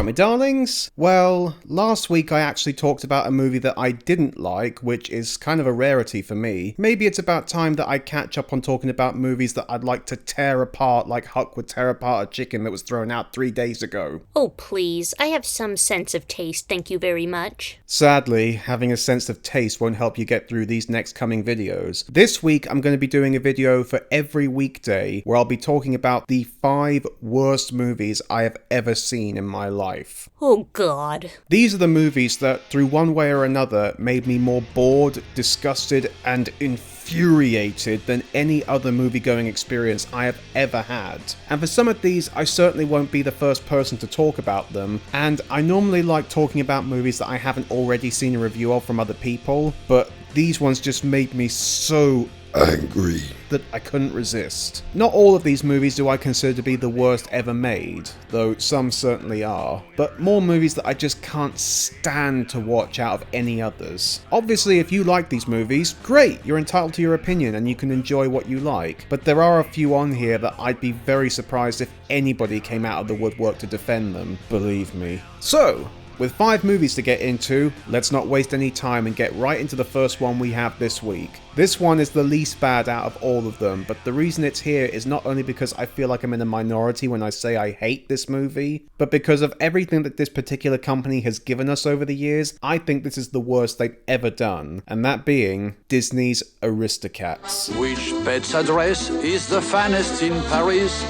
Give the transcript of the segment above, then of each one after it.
me darlings? Well, last week I actually talked about a movie that I didn't like, which is kind of a rarity for me. Maybe it's about time that I catch up on talking about movies that I'd like to tear apart like Huck would tear apart a chicken that was thrown out 3 days ago. Oh please, I have some sense of taste, thank you very much. Sadly, having a sense of taste won't help you get through these next coming videos. This week I'm going to be doing a video for every weekday where I'll be talking about the 5 worst movies I have ever seen in my life. Oh god. These are the movies that, through one way or another, made me more bored, disgusted, and infuriated than any other movie-going experience I have ever had. And for some of these, I certainly won't be the first person to talk about them, and I normally like talking about movies that I haven't already seen a review of from other people, but these ones just made me so angry that I couldn't resist. Not all of these movies do I consider to be the worst ever made, though some certainly are, but more movies that I just can't stand to watch out of any others. Obviously, if you like these movies, great, you're entitled to your opinion and you can enjoy what you like, but there are a few on here that I'd be very surprised if anybody came out of the woodwork to defend them, believe me. So, with 5 movies to get into, let's not waste any time and get right into the first one we have this week. This one is the least bad out of all of them, but the reason it's here is not only because I feel like I'm in a minority when I say I hate this movie, but because of everything that this particular company has given us over the years. I think this is the worst they've ever done, and that being Disney's Aristocats. Which pet's address is the finest in Paris?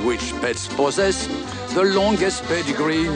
Which pets possess the longest pedigree?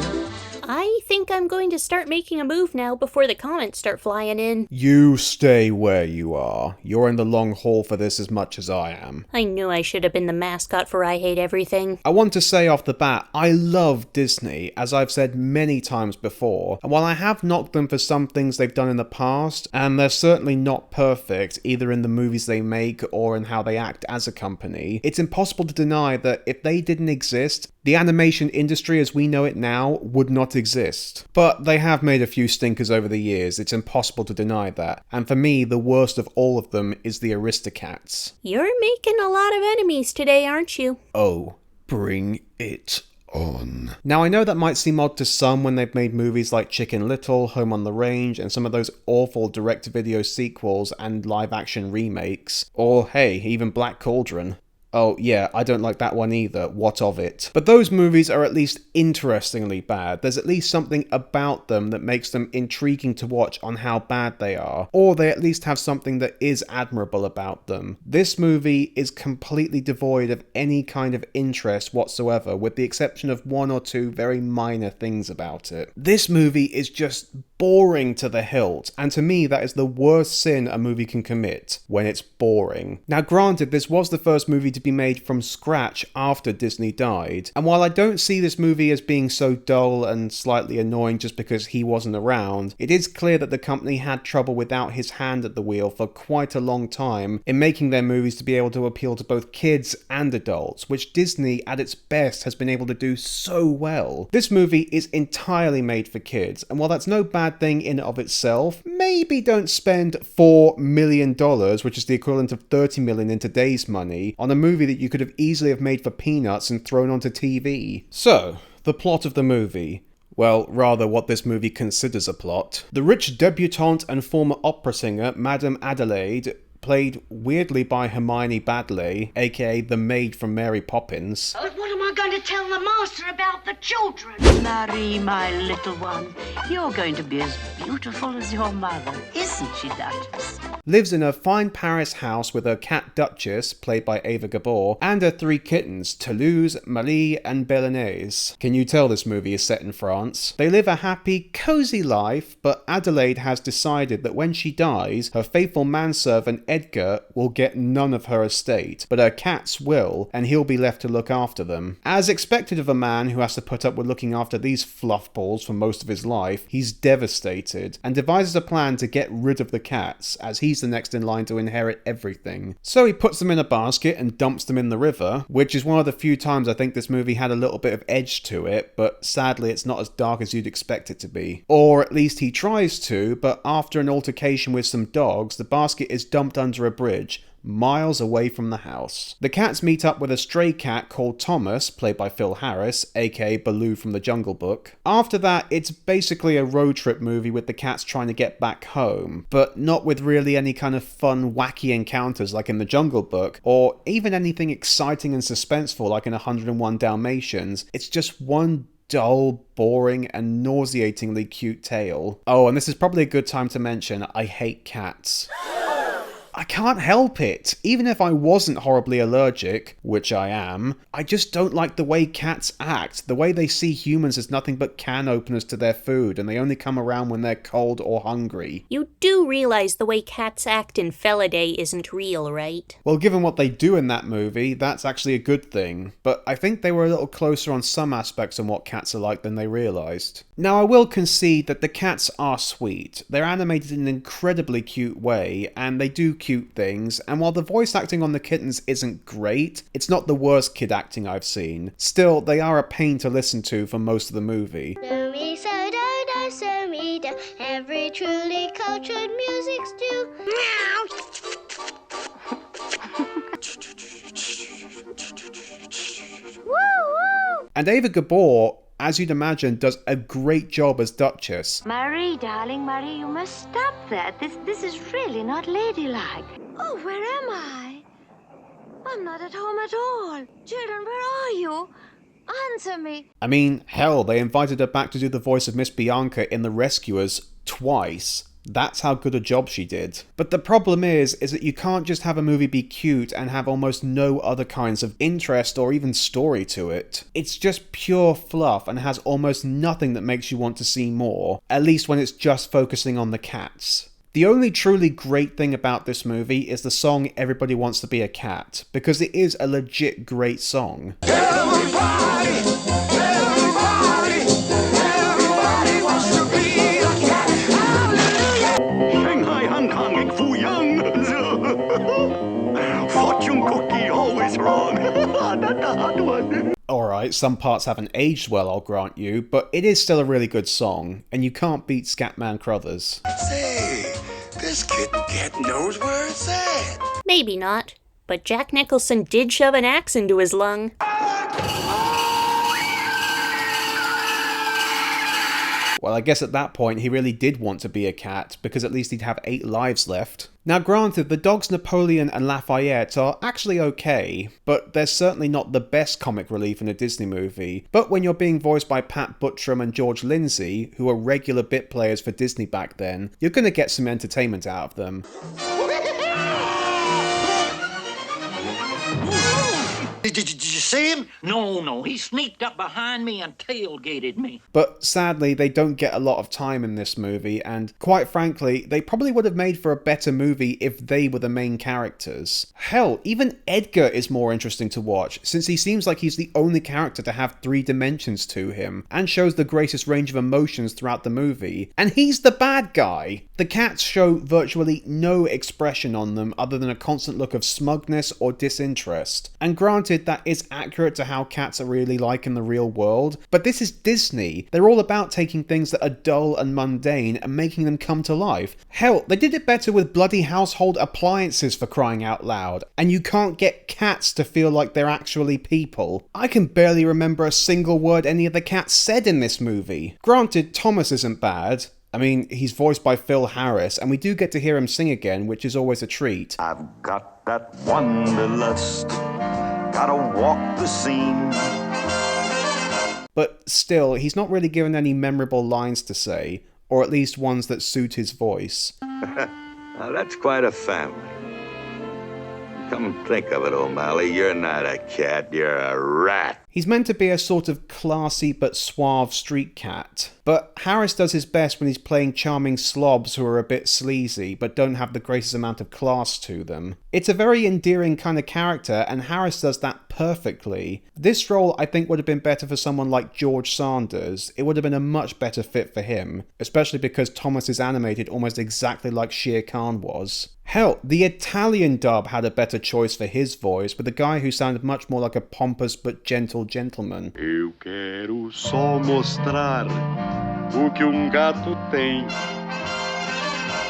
I think I'm going to start making a move now before the comments start flying in. You stay where you are. You're in the long haul for this as much as I am. I knew I should have been the mascot for I Hate Everything. I want to say off the bat, I love Disney, as I've said many times before, and while I have knocked them for some things they've done in the past, and they're certainly not perfect, either in the movies they make or in how they act as a company, it's impossible to deny that if they didn't exist, the animation industry as we know it now would not exist. But they have made a few stinkers over the years, it's impossible to deny that. And for me, the worst of all of them is the Aristocats. You're making a lot of enemies today, aren't you? Oh, bring it on. Now I know that might seem odd to some when they've made movies like Chicken Little, Home on the Range, and some of those awful direct-to-video sequels and live-action remakes. Or hey, even Black Cauldron. Oh yeah, I don't like that one either, what of it? But those movies are at least interestingly bad. There's at least something about them that makes them intriguing to watch on how bad they are. Or they at least have something that is admirable about them. This movie is completely devoid of any kind of interest whatsoever, with the exception of 1 or 2 very minor things about it. This movie is just boring to the hilt, and to me that is the worst sin a movie can commit, when it's boring. Now granted, this was the first movie to be made from scratch after Disney died, and while I don't see this movie as being so dull and slightly annoying just because he wasn't around, it is clear that the company had trouble without his hand at the wheel for quite a long time in making their movies to be able to appeal to both kids and adults, which Disney at its best has been able to do so well. This movie is entirely made for kids, and while that's no bad thing in and of itself, maybe don't spend $4 million, which is the equivalent of 30 million in today's money, on a movie that you could have easily have made for peanuts and thrown onto TV. So, the plot of the movie. Well, rather what this movie considers a plot. The rich debutante and former opera singer, Madame Adelaide, played weirdly by Hermione Baddeley, aka the maid from Mary Poppins. But what am I going to tell the master about the children? Marie, my little one, you're going to be as beautiful as your mother, isn't she, Duchess? Lives in her fine Paris house with her cat Duchess, played by Ava Gabor, and her 3 kittens, Toulouse, Marie, and Belanaise. Can you tell this movie is set in France? They live a happy, cozy life, but Adelaide has decided that when she dies, her faithful manservant Edgar will get none of her estate, but her cats will, and he'll be left to look after them. As expected of a man who has to put up with looking after these fluffballs for most of his life, he's devastated, and devises a plan to get rid of the cats, as he's the next in line to inherit everything. So he puts them in a basket and dumps them in the river, which is one of the few times I think this movie had a little bit of edge to it, but sadly it's not as dark as you'd expect it to be. Or at least he tries to, but after an altercation with some dogs, the basket is dumped under a bridge, miles away from the house. The cats meet up with a stray cat called Thomas, played by Phil Harris, aka Baloo from the Jungle Book. After that, it's basically a road trip movie with the cats trying to get back home, but not with really any kind of fun, wacky encounters like in the Jungle Book, or even anything exciting and suspenseful like in 101 Dalmatians. It's just one dull, boring, and nauseatingly cute tale. Oh, and this is probably a good time to mention, I hate cats. I can't help it. Even if I wasn't horribly allergic, which I am, I just don't like the way cats act. The way they see humans as nothing but can openers to their food, and they only come around when they're cold or hungry. You do realize the way cats act in Felidae isn't real, right? Well, given what they do in that movie, that's actually a good thing. But I think they were a little closer on some aspects on what cats are like than they realised. Now, I will concede that the cats are sweet. They're animated in an incredibly cute way, and they do cute things, and while the voice acting on the kittens isn't great, it's not the worst kid acting I've seen. Still, they are a pain to listen to for most of the movie. Every truly cultured music stew. And Ava Gabor, as you'd imagine, does a great job as Duchess. Marie, darling, Marie, you must stop that. This is really not ladylike. Oh, where am I? I'm not at home at all. Children, where are you? Answer me. I mean, hell, they invited her back to do the voice of Miss Bianca in The Rescuers twice. That's how good a job she did. But the problem is that you can't just have a movie be cute and have almost no other kinds of interest or even story to it. It's just pure fluff and has almost nothing that makes you want to see more, at least when it's just focusing on the cats. The only truly great thing about this movie is the song Everybody Wants to Be a Cat, because it is a legit great song. Everybody wants to be a cat. Hallelujah. Shanghai, Hong Kong, and Fuyang. Fortune cookie always wrong. Not the hot one. Alright, some parts haven't aged well, I'll grant you, but it is still a really good song, and you can't beat Scatman Crothers. Say, this kitten cat knows where it's at. Maybe not, but Jack Nicholson did shove an axe into his lung. Well, I guess at that point he really did want to be a cat, because at least he'd have 8 lives left. Now granted, the dogs Napoleon and Lafayette are actually okay, but they're certainly not the best comic relief in a Disney movie. But when you're being voiced by Pat Buttram and George Lindsay, who are regular bit players for Disney back then, you're gonna get some entertainment out of them. Did you see him? No, he sneaked up behind me and tailgated me. But sadly, they don't get a lot of time in this movie, and quite frankly, they probably would have made for a better movie if they were the main characters. Hell, even Edgar is more interesting to watch, since he seems like he's the only character to have 3 dimensions to him, and shows the greatest range of emotions throughout the movie. And he's the bad guy! The cats show virtually no expression on them other than a constant look of smugness or disinterest. And granted, that is accurate to how cats are really like in the real world, but this is Disney. They're all about taking things that are dull and mundane and making them come to life. Hell, they did it better with bloody household appliances, for crying out loud. And you can't get cats to feel like they're actually people. I can barely remember a single word any of the cats said in this movie. Granted, Thomas isn't bad. I mean, he's voiced by Phil Harris, and we do get to hear him sing again, which is always a treat. I've got that wanderlust, gotta walk the scene. But still, he's not really given any memorable lines to say, or at least ones that suit his voice. Now that's quite a family. Come and think of it, O'Malley, you're not a cat, you're a rat. He's meant to be a sort of classy but suave street cat, but Harris does his best when he's playing charming slobs who are a bit sleazy but don't have the greatest amount of class to them. It's a very endearing kind of character, and Harris does that perfectly. This role I think would have been better for someone like George Sanders. It would have been a much better fit for him, especially because Thomas is animated almost exactly like Shere Khan was. Hell, the Italian dub had a better choice for his voice, with a guy who sounded much more like a pompous but gentle gentleman. Eu quero só mostrar o que gato tem.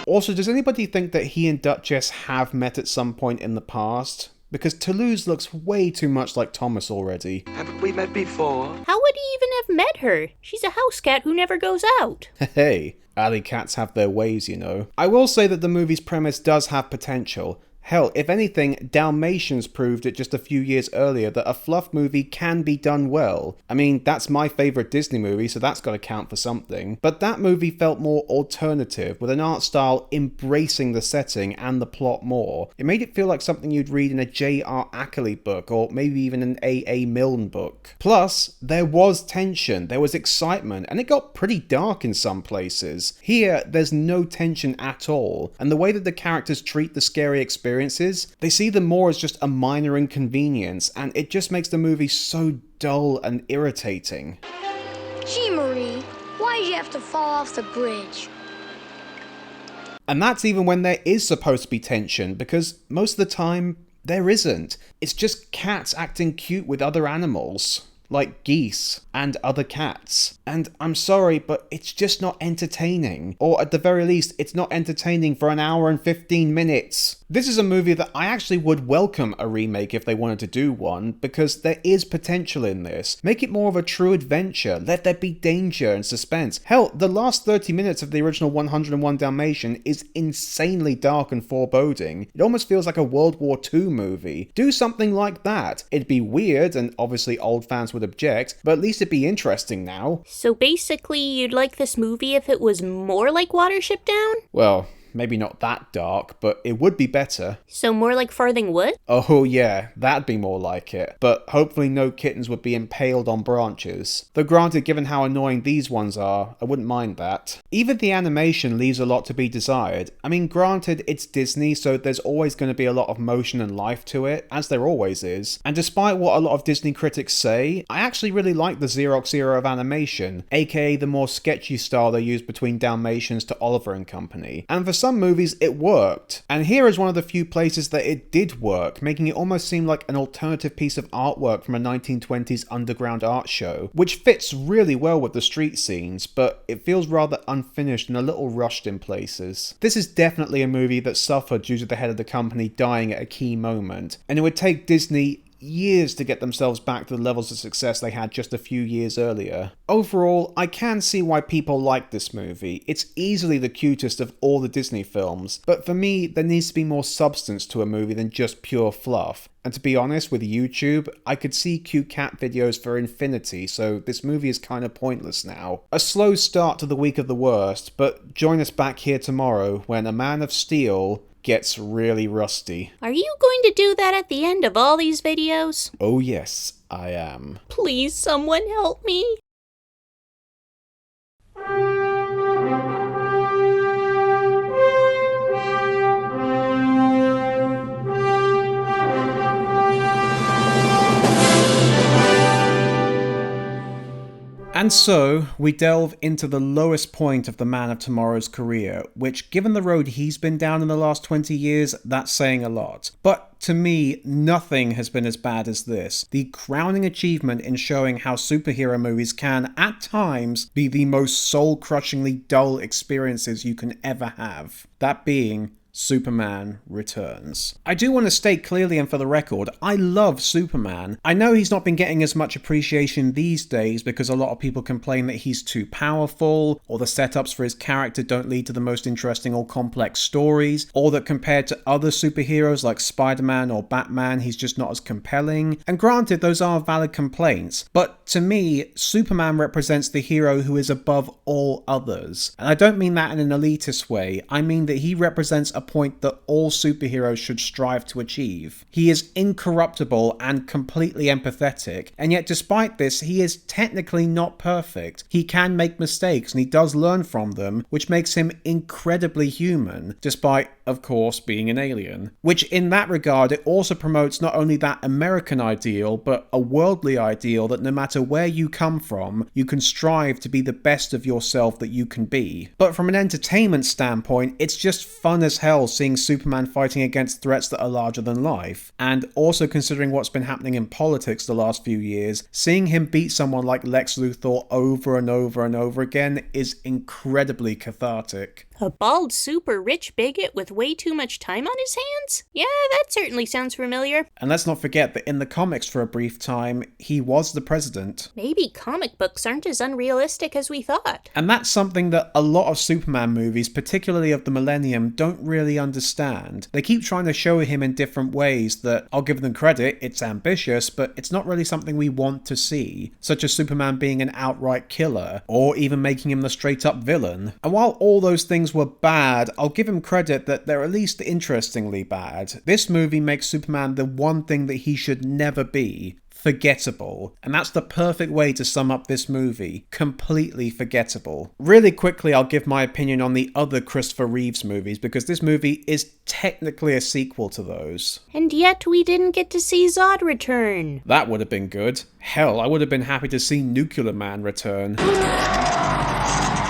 Also, does anybody think that he and Duchess have met at some point in the past? Because Toulouse looks way too much like Thomas already. Haven't we met before? How would he even have met her? She's a house cat who never goes out. Hey, alley cats have their ways, you know. I will say that the movie's premise does have potential. Hell, if anything, Dalmatians proved it just a few years earlier that a fluff movie can be done well. I mean, that's my favourite Disney movie, so that's got to count for something. But that movie felt more alternative, with an art style embracing the setting and the plot more. It made it feel like something you'd read in a J.R. Ackley book, or maybe even an A.A. Milne book. Plus, there was tension, there was excitement, and it got pretty dark in some places. Here, there's no tension at all, and the way that the characters treat the scary experiences, they see them more as just a minor inconvenience, and it just makes the movie so dull and irritating. Gee, Marie, why did you have to fall off the bridge? And that's even when there is supposed to be tension, because most of the time, there isn't. It's just cats acting cute with other animals, like geese and other cats. And I'm sorry, but it's just not entertaining. Or at the very least, it's not entertaining for an hour and 15 minutes. This is a movie that I actually would welcome a remake if they wanted to do one, because there is potential in this. Make it more of a true adventure. Let there be danger and suspense. Hell, the last 30 minutes of the original 101 Dalmatian is insanely dark and foreboding. It almost feels like a World War II movie. Do something like that. It'd be weird, and obviously old fans would object, but at least it'd be interesting now. So basically, you'd like this movie if it was more like Watership Down? Well, maybe not that dark, but it would be better. So more like Farthing Wood? Oh yeah, that'd be more like it. But hopefully no kittens would be impaled on branches. Though granted, given how annoying these ones are, I wouldn't mind that. Even the animation leaves a lot to be desired. I mean, granted, it's Disney, so there's always going to be a lot of motion and life to it, as there always is. And despite what a lot of Disney critics say, I actually really like the Xerox era of animation, aka the more sketchy style they used between Dalmatians to Oliver and Company. And for some movies, it worked. And here is one of the few places that it did work, making it almost seem like an alternative piece of artwork from a 1920s underground art show, which fits really well with the street scenes, but it feels rather unfinished and a little rushed in places. This is definitely a movie that suffered due to the head of the company dying at a key moment, and it would take Disney years to get themselves back to the levels of success they had just a few years earlier. Overall, I can see why people like this movie. It's easily the cutest of all the Disney films, but for me, there needs to be more substance to a movie than just pure fluff. And to be honest, with YouTube, I could see cute cat videos for infinity, so this movie is kind of pointless now. A slow start to the week of the worst, but join us back here tomorrow when A Man of Steel gets really rusty. Are you going to do that at the end of all these videos? Oh yes, I am. Please, someone help me. And so, we delve into the lowest point of the Man of Tomorrow's career, which, given the road he's been down in the last 20 years, that's saying a lot. But to me, nothing has been as bad as this. The crowning achievement in showing how superhero movies can, at times, be the most soul-crushingly dull experiences you can ever have. That being Superman Returns. I do want to state clearly and for the record, I love Superman. I know he's not been getting as much appreciation these days because a lot of people complain that he's too powerful, or the setups for his character don't lead to the most interesting or complex stories, or that compared to other superheroes like Spider-Man or Batman, he's just not as compelling. And granted, those are valid complaints, but to me, Superman represents the hero who is above all others. And I don't mean that in an elitist way, I mean that he represents a point that all superheroes should strive to achieve. He is incorruptible and completely empathetic, and yet despite this, he is technically not perfect. He can make mistakes and he does learn from them, which makes him incredibly human, despite, of course, being an alien. Which in that regard, it also promotes not only that American ideal, but a worldly ideal that no matter where you come from, you can strive to be the best of yourself that you can be. But from an entertainment standpoint, it's just fun as hell seeing Superman fighting against threats that are larger than life. And also considering what's been happening in politics the last few years, seeing him beat someone like Lex Luthor over and over and over again is incredibly cathartic. A bald, super rich bigot with way too much time on his hands? Yeah, that certainly sounds familiar. And let's not forget that in the comics for a brief time, he was the president. Maybe comic books aren't as unrealistic as we thought. And that's something that a lot of Superman movies, particularly of the Millennium, don't really understand. They keep trying to show him in different ways that, I'll give them credit, it's ambitious, but it's not really something we want to see. Such as Superman being an outright killer, or even making him the straight up villain. And while all those things were bad, I'll give him credit that they're at least interestingly bad. This movie makes Superman the one thing that he should never be. Forgettable. And that's the perfect way to sum up this movie. Completely forgettable. Really quickly, I'll give my opinion on the other Christopher Reeves movies, because this movie is technically a sequel to those. And yet we didn't get to see Zod return. That would have been good. Hell, I would have been happy to see Nuclear Man return.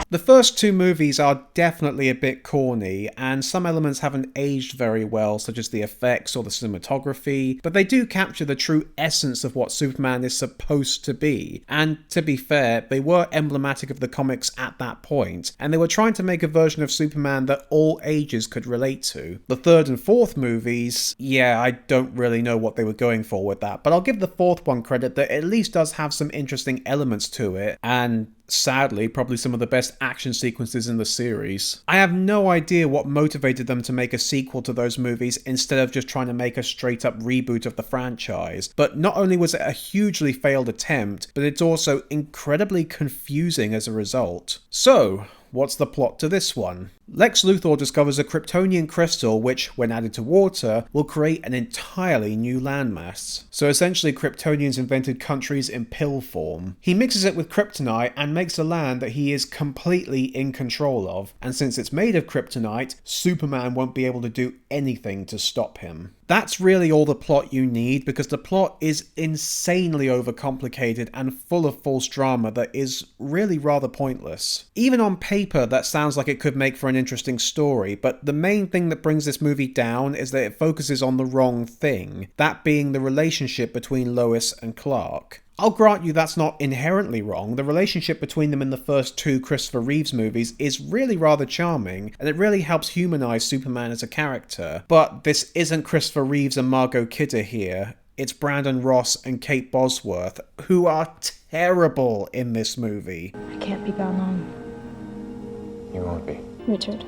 The first two movies are definitely a bit corny, and some elements haven't aged very well, such as the effects or the cinematography, but they do capture the true essence of what Superman is supposed to be. And to be fair, they were emblematic of the comics at that point, and they were trying to make a version of Superman that all ages could relate to. The third and fourth movies, yeah, I don't really know what they were going for with that, but I'll give the fourth one credit that at least does have some interesting elements to it, and sadly, probably some of the best action sequences in the series. I have no idea what motivated them to make a sequel to those movies instead of just trying to make a straight up reboot of the franchise, but not only was it a hugely failed attempt, but it's also incredibly confusing as a result. So, what's the plot to this one? Lex Luthor discovers a Kryptonian crystal which, when added to water, will create an entirely new landmass. So essentially Kryptonians invented countries in pill form. He mixes it with kryptonite and makes a land that he is completely in control of, and since it's made of kryptonite, Superman won't be able to do anything to stop him. That's really all the plot you need, because the plot is insanely overcomplicated and full of false drama that is really rather pointless. Even on paper, that sounds like it could make for an interesting story, but the main thing that brings this movie down is that it focuses on the wrong thing, that being the relationship between Lois and Clark. I'll grant you that's not inherently wrong. The relationship between them in the first two Christopher Reeves movies is really rather charming, and it really helps humanize Superman as a character. But this isn't Christopher Reeves and Margot Kidder here. It's Brandon Ross and Kate Bosworth, who are terrible in this movie. I can't be gone long. You won't be. Richard,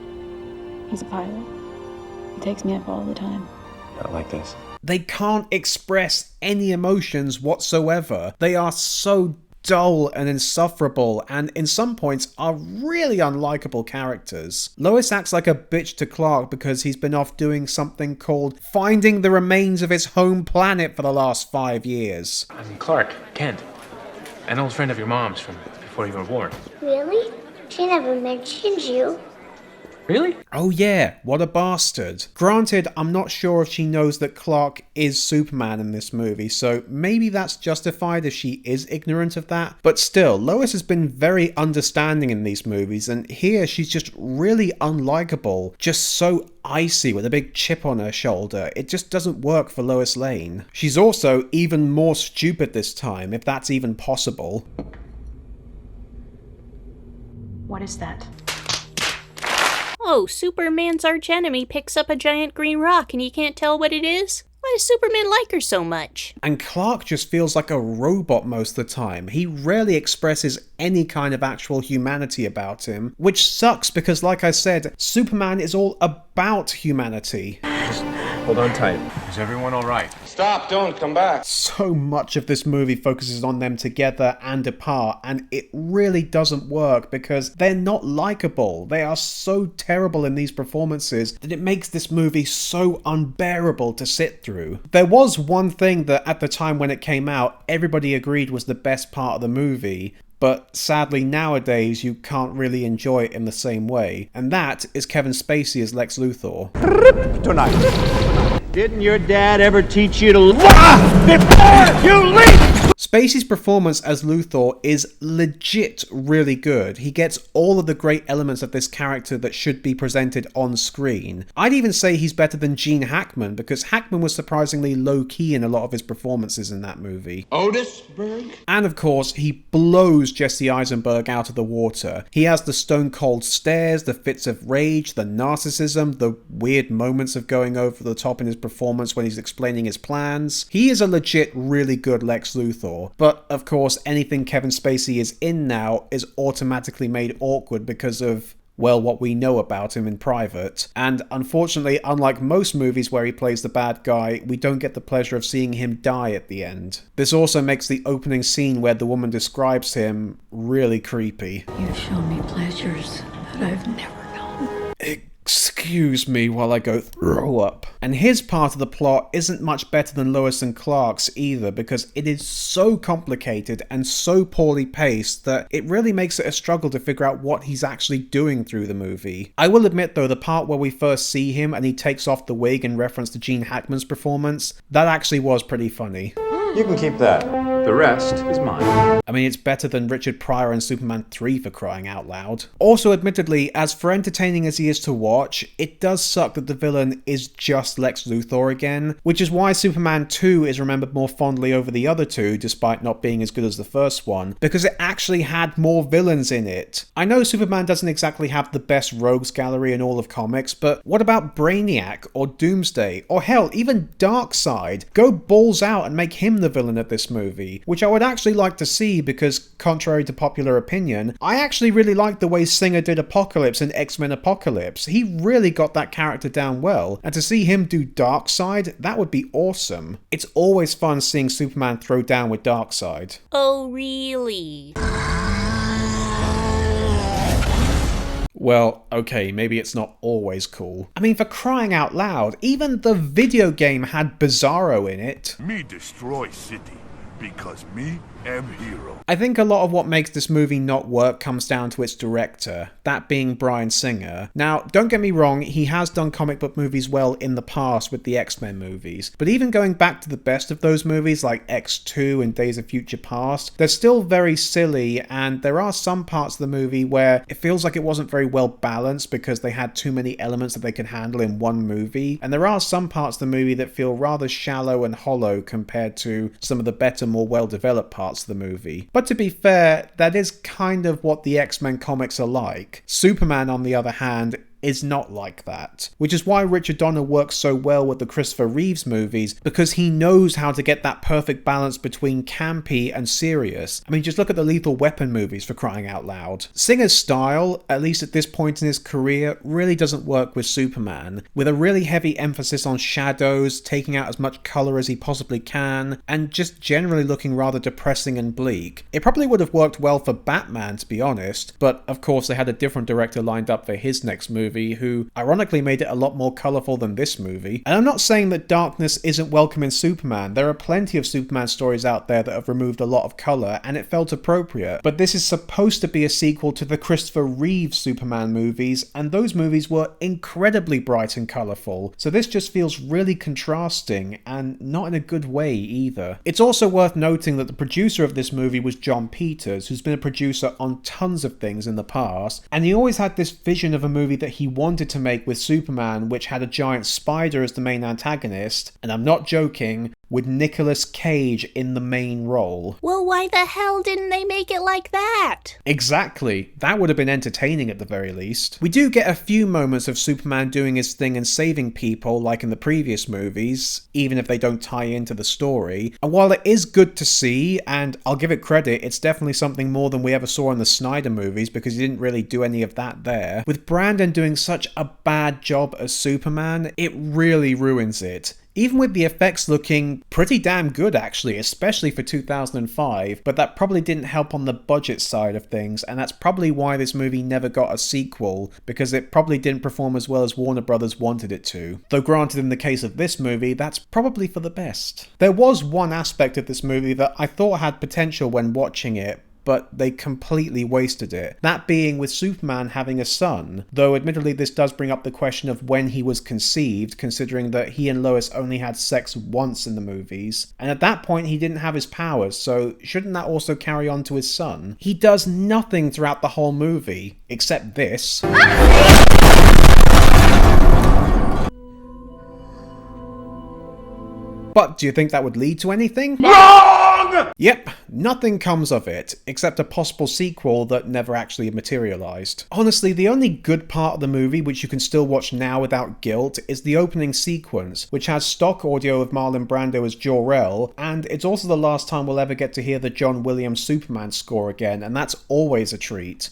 he's a pilot. He takes me up all the time. Not like this. They can't express any emotions whatsoever. They are so dull and insufferable, and in some points are really unlikable characters. Lois acts like a bitch to Clark because he's been off doing something called finding the remains of his home planet for the last 5 years. I'm Clark Kent, an old friend of your mom's from before you were born. Really? She never mentioned you. Really? Oh yeah, what a bastard. Granted, I'm not sure if she knows that Clark is Superman in this movie, so maybe that's justified if she is ignorant of that. But still, Lois has been very understanding in these movies, and here she's just really unlikable. Just so icy with a big chip on her shoulder. It just doesn't work for Lois Lane. She's also even more stupid this time, if that's even possible. What is that? Oh, Superman's archenemy picks up a giant green rock and you can't tell what it is? Why does Superman like her so much? And Clark just feels like a robot most of the time. He rarely expresses any kind of actual humanity about him, which sucks because, like I said, Superman is all about humanity. Just hold on tight. Is everyone all right? Stop, don't come back. So much of this movie focuses on them together and apart, and it really doesn't work because they're not likable. They are so terrible in these performances that it makes this movie so unbearable to sit through. There was one thing that at the time when it came out, everybody agreed was the best part of the movie, but sadly nowadays you can't really enjoy it in the same way, and that is Kevin Spacey as Lex Luthor. Tonight. Didn't your dad ever teach you to before you leave? Spacey's performance as Luthor is legit really good. He gets all of the great elements of this character that should be presented on screen. I'd even say he's better than Gene Hackman, because Hackman was surprisingly low-key in a lot of his performances in that movie. Otisburg? And of course, he blows Jesse Eisenberg out of the water. He has the stone-cold stares, the fits of rage, the narcissism, the weird moments of going over the top in his performance when he's explaining his plans. He is a legit really good Lex Luthor, but of course anything Kevin Spacey is in now is automatically made awkward because of, well, what we know about him in private. And unfortunately, unlike most movies where he plays the bad guy, we don't get the pleasure of seeing him die at the end. This also makes the opening scene where the woman describes him really creepy. You've shown me pleasures that I've never known. Excuse me while I go throw up. And his part of the plot isn't much better than Lois and Clark's either, because it is so complicated and so poorly paced that it really makes it a struggle to figure out what he's actually doing through the movie. I will admit though, the part where we first see him and he takes off the wig in reference to Gene Hackman's performance, that actually was pretty funny. You can keep that. The rest is mine. I mean, it's better than Richard Pryor in Superman 3 for crying out loud. Also, admittedly, as for entertaining as he is to watch, it does suck that the villain is just Lex Luthor again, which is why Superman 2 is remembered more fondly over the other two, despite not being as good as the first one, because it actually had more villains in it. I know Superman doesn't exactly have the best rogues gallery in all of comics, but what about Brainiac, or Doomsday, or hell, even Darkseid? Go balls out and make him the villain of this movie, which I would actually like to see because, contrary to popular opinion, I actually really liked the way Singer did Apocalypse in X-Men Apocalypse. He really got that character down well, and to see him do Darkseid, that would be awesome. It's always fun seeing Superman throw down with Darkseid. Oh, really? Well, okay, maybe it's not always cool. I mean, for crying out loud, even the video game had Bizarro in it. Me destroy city, because me am hero. I think a lot of what makes this movie not work comes down to its director, that being Bryan Singer. Now, don't get me wrong, he has done comic book movies well in the past with the X-Men movies, but even going back to the best of those movies like X2 and Days of Future Past, they're still very silly, and there are some parts of the movie where it feels like it wasn't very well balanced because they had too many elements that they could handle in one movie, and there are some parts of the movie that feel rather shallow and hollow compared to some of the better, more well-developed parts of the movie. But to be fair, that is kind of what the X-Men comics are like. Superman, on the other hand, is not like that. Which is why Richard Donner works so well with the Christopher Reeves movies, because he knows how to get that perfect balance between campy and serious. I mean, just look at the Lethal Weapon movies, for crying out loud. Singer's style, at least at this point in his career, really doesn't work with Superman, with a really heavy emphasis on shadows, taking out as much colour as he possibly can, and just generally looking rather depressing and bleak. It probably would have worked well for Batman, to be honest, but of course they had a different director lined up for his next movie, who ironically made it a lot more colourful than this movie. And I'm not saying that darkness isn't welcome in Superman. There are plenty of Superman stories out there that have removed a lot of colour, and it felt appropriate. But this is supposed to be a sequel to the Christopher Reeves Superman movies, and those movies were incredibly bright and colourful. So this just feels really contrasting, and not in a good way either. It's also worth noting that the producer of this movie was John Peters, who's been a producer on tons of things in the past, and he always had this vision of a movie that he wanted to make with Superman, which had a giant spider as the main antagonist, and I'm not joking, with Nicolas Cage in the main role. Well, why the hell didn't they make it like that? Exactly. That would have been entertaining at the very least. We do get a few moments of Superman doing his thing and saving people, like in the previous movies, even if they don't tie into the story. And while it is good to see, and I'll give it credit, it's definitely something more than we ever saw in the Snyder movies, because he didn't really do any of that there. With Brandon doing such a bad job as Superman, it really ruins it. Even with the effects looking pretty damn good actually, especially for 2005, but that probably didn't help on the budget side of things, and that's probably why this movie never got a sequel, because it probably didn't perform as well as Warner Brothers wanted it to. Though granted, in the case of this movie, that's probably for the best. There was one aspect of this movie that I thought had potential when watching it, but they completely wasted it. That being with Superman having a son, though admittedly this does bring up the question of when he was conceived, considering that he and Lois only had sex once in the movies, and at that point he didn't have his powers, so shouldn't that also carry on to his son? He does nothing throughout the whole movie, except this. But do you think that would lead to anything? Wrong! Yep, nothing comes of it, except a possible sequel that never actually materialized. Honestly, the only good part of the movie, which you can still watch now without guilt, is the opening sequence, which has stock audio of Marlon Brando as Jor-El, and it's also the last time we'll ever get to hear the John Williams Superman score again, and that's always a treat.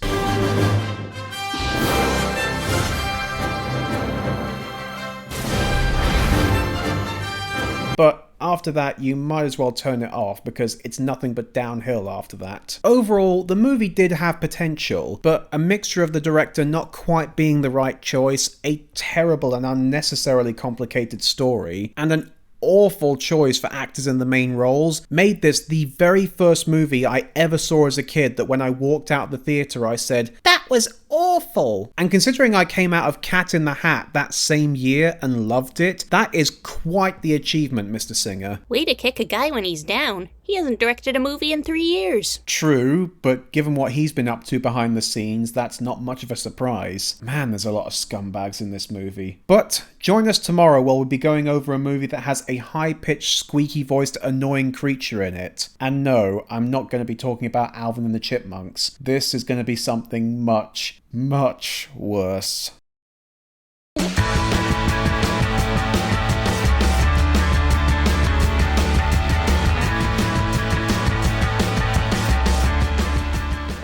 But after that, you might as well turn it off because it's nothing but downhill after that. Overall, the movie did have potential, but a mixture of the director not quite being the right choice, a terrible and unnecessarily complicated story, and an awful choice for actors in the main roles made this the very first movie I ever saw as a kid that when I walked out of the theatre I said, "That was awful!" And considering I came out of Cat in the Hat that same year and loved it, that is quite the achievement, Mr. Singer. Way to kick a guy when he's down. He hasn't directed a movie in 3 years. True, but given what he's been up to behind the scenes, that's not much of a surprise. Man, there's a lot of scumbags in this movie. But join us tomorrow where we'll be going over a movie that has a high-pitched, squeaky-voiced, annoying creature in it. And no, I'm not going to be talking about Alvin and the Chipmunks. This is going to be something much, much worse.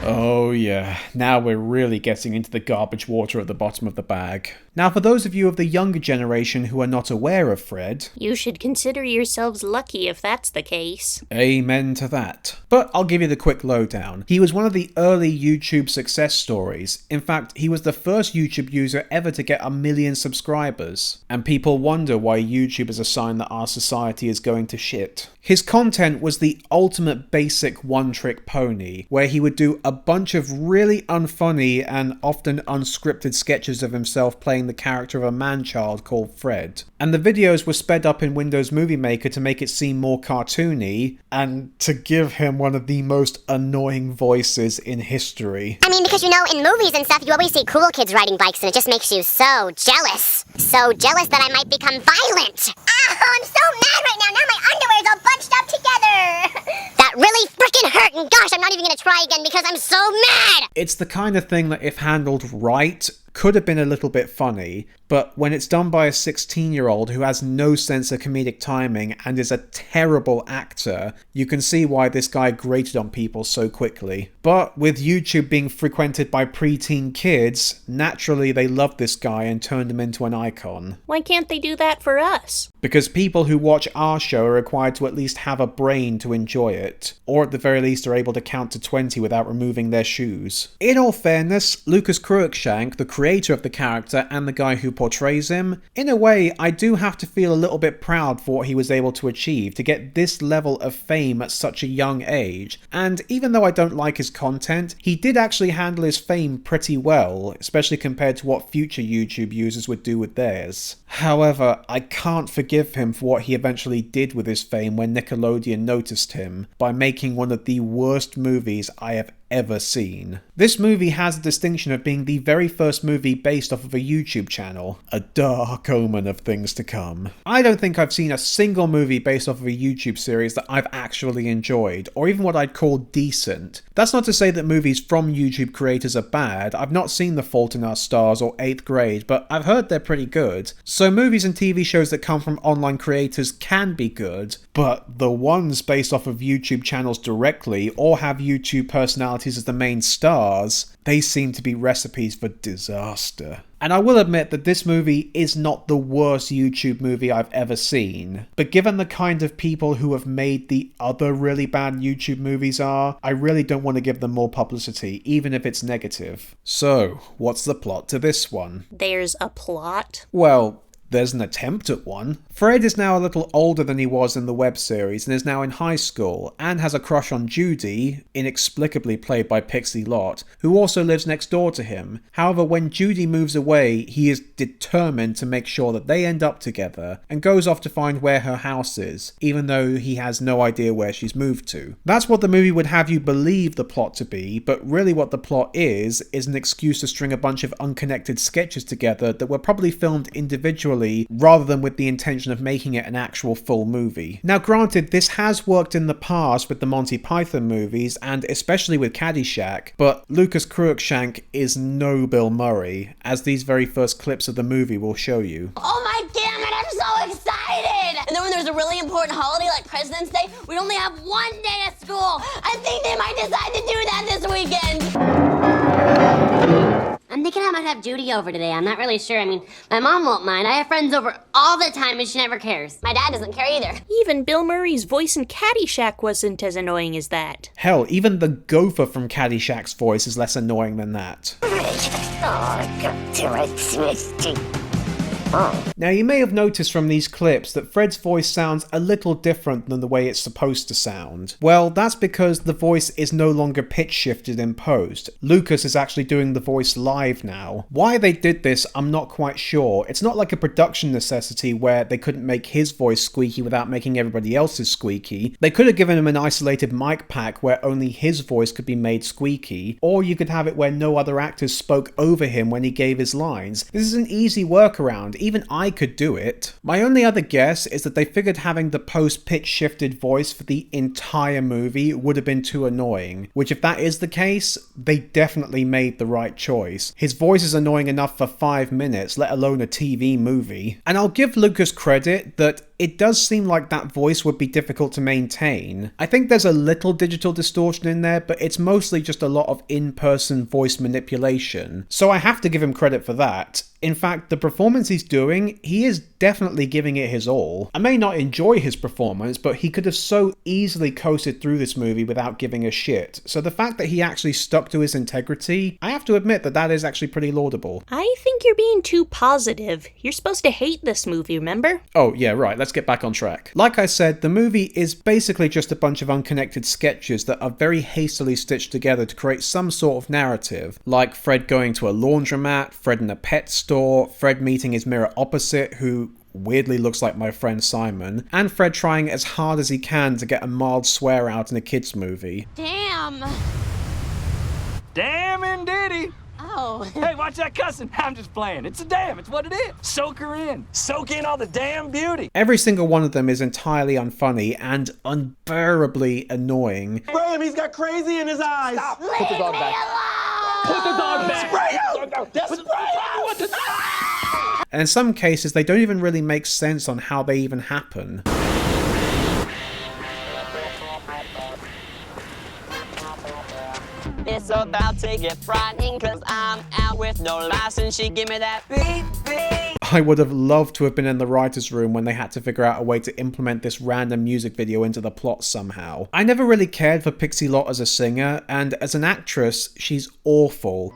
Oh yeah, now we're really getting into the garbage water at the bottom of the bag. Now for those of you of the younger generation who are not aware of Fred, you should consider yourselves lucky if that's the case. Amen to that. But I'll give you the quick lowdown. He was one of the early YouTube success stories. In fact, he was the first YouTube user ever to get 1 million subscribers. And people wonder why YouTube is a sign that our society is going to shit. His content was the ultimate basic one-trick pony, where he would do a bunch of really unfunny and often unscripted sketches of himself playing the character of a man-child called Fred. And the videos were sped up in Windows Movie Maker to make it seem more cartoony, and to give him one of the most annoying voices in history. I mean, because you know, in movies and stuff, you always see cool kids riding bikes and it just makes you so jealous. So jealous that I might become violent. Oh, I'm so mad right now. Now my underwear's all bunched up together. That really frickin' hurt, and gosh, I'm not even gonna try again because I'm so mad. It's the kind of thing that if handled right, could have been a little bit funny, but when it's done by a 16-year-old who has no sense of comedic timing and is a terrible actor, you can see why this guy grated on people so quickly. But with YouTube being frequented by preteen kids, naturally they loved this guy and turned him into an icon. Why can't they do that for us? Because people who watch our show are required to at least have a brain to enjoy it, or at the very least are able to count to 20 without removing their shoes. In all fairness, Lucas Cruikshank, the creator of the character and the guy who portrays him, in a way I do have to feel a little bit proud for what he was able to achieve to get this level of fame at such a young age, and even though I don't like his content, he did actually handle his fame pretty well, especially compared to what future YouTube users would do with theirs. However, I can't forgive him for what he eventually did with his fame when Nickelodeon noticed him, by making one of the worst movies I have ever seen. This movie has the distinction of being the very first movie based off of a YouTube channel, a dark omen of things to come. I don't think I've seen a single movie based off of a YouTube series that I've actually enjoyed, or even what I'd call decent. That's not to say that movies from YouTube creators are bad. I've not seen The Fault in Our Stars or 8th Grade, but I've heard they're pretty good. So movies and TV shows that come from online creators can be good, but the ones based off of YouTube channels directly, or have YouTube personalities as the main stars, they seem to be recipes for disaster. And I will admit that this movie is not the worst YouTube movie I've ever seen, but given the kind of people who have made the other really bad YouTube movies are, I really don't want to give them more publicity, even if it's negative. So, what's the plot to this one? There's a plot? Well, there's an attempt at one. Fred is now a little older than he was in the web series and is now in high school, and has a crush on Judy, inexplicably played by Pixie Lott, who also lives next door to him. However, when Judy moves away, he is determined to make sure that they end up together, and goes off to find where her house is, even though he has no idea where she's moved to. That's what the movie would have you believe the plot to be, but really what the plot is an excuse to string a bunch of unconnected sketches together that were probably filmed individually rather than with the intention of making it an actual full movie. Now granted, this has worked in the past with the Monty Python movies and especially with Caddyshack, but Lucas Cruikshank is no Bill Murray, as these very first clips of the movie will show you. Oh my damn it, I'm so excited! And then when there's a really important holiday like President's Day, we only have one day of school. I think they might decide to do that this weekend. I'm thinking I might have Judy over today. I'm not really sure. I mean, my mom won't mind. I have friends over all the time and she never cares. My dad doesn't care either. Even Bill Murray's voice in Caddyshack wasn't as annoying as that. Hell, even the gopher from Caddyshack's voice is less annoying than that. Now you may have noticed from these clips that Fred's voice sounds a little different than the way it's supposed to sound. Well, that's because the voice is no longer pitch shifted in post. Lucas is actually doing the voice live now. Why they did this, I'm not quite sure. It's not like a production necessity where they couldn't make his voice squeaky without making everybody else's squeaky. They could have given him an isolated mic pack where only his voice could be made squeaky, or you could have it where no other actors spoke over him when he gave his lines. This is an easy workaround. Even I could do it. My only other guess is that they figured having the post-pitch shifted voice for the entire movie would have been too annoying, which if that is the case, they definitely made the right choice. His voice is annoying enough for 5 minutes, let alone a TV movie. And I'll give Lucas credit that it does seem like that voice would be difficult to maintain. I think there's a little digital distortion in there, but it's mostly just a lot of in-person voice manipulation. So I have to give him credit for that. In fact, the performance he's doing, he is definitely giving it his all. I may not enjoy his performance, but he could have so easily coasted through this movie without giving a shit. So the fact that he actually stuck to his integrity, I have to admit that that is actually pretty laudable. I think you're being too positive. You're supposed to hate this movie, remember? Oh yeah, right, let's get back on track. Like I said, the movie is basically just a bunch of unconnected sketches that are very hastily stitched together to create some sort of narrative, like Fred going to a laundromat, Fred in a pet store, Fred meeting his mirror opposite, who weirdly looks like my friend Simon, and Fred trying as hard as he can to get a mild swear out in a kids movie. Damn. Damn indeedy. Oh. Hey, watch that cussing. I'm just playing. It's a damn. It's what it is. Soak her in. Soak in all the damn beauty. Every single one of them is entirely unfunny and unbearably annoying. Graham, he's got crazy in his eyes. Stop. Put the dog back. Put the dog back. Spray him! And in some cases, they don't even really make sense on how they even happen. It's about to get frightening, cause I'm out with no license. She give me that beep, beep. I would have loved to have been in the writer's room when they had to figure out a way to implement this random music video into the plot somehow. I never really cared for Pixie Lott as a singer, and as an actress, she's awful.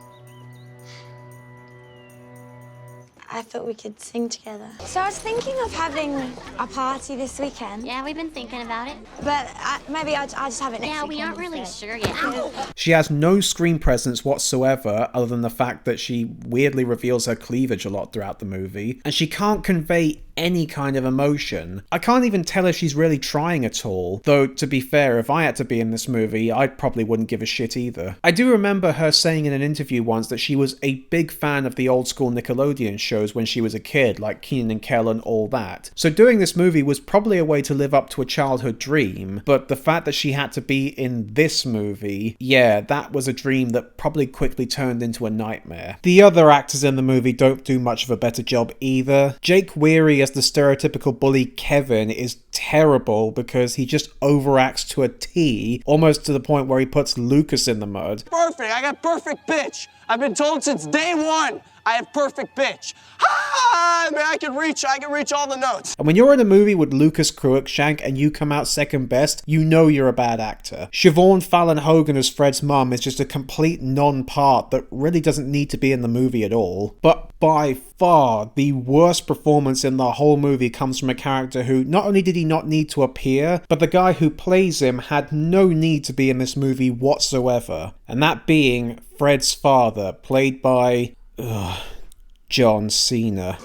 I thought we could sing together. So I was thinking of having a party this weekend. Yeah, we've been thinking about it. But maybe I'll just have it next weekend. Yeah, we aren't really instead. sure yet. She has no screen presence whatsoever, other than the fact that she weirdly reveals her cleavage a lot throughout the movie, and she can't convey any kind of emotion. I can't even tell if she's really trying at all, though to be fair, if I had to be in this movie, I probably wouldn't give a shit either. I do remember her saying in an interview once that she was a big fan of the old school Nickelodeon shows when she was a kid, like Kenan and Kel and all that. So doing this movie was probably a way to live up to a childhood dream, but the fact that she had to be in this movie, yeah, that was a dream that probably quickly turned into a nightmare. The other actors in the movie don't do much of a better job either. Jake Weary as the stereotypical bully Kevin is terrible because he just overacts to a T, almost to the point where he puts Lucas in the mud. Perfect, I got perfect pitch. I've been told since day one. I have perfect pitch. Ah, man, I can reach all the notes. And when you're in a movie with Lucas Cruikshank and you come out second best, you know you're a bad actor. Siobhan Fallon Hogan as Fred's mum is just a complete non-part that really doesn't need to be in the movie at all. But by far, the worst performance in the whole movie comes from a character who not only did he not need to appear, but the guy who plays him had no need to be in this movie whatsoever. And that being Fred's father, played by John Cena.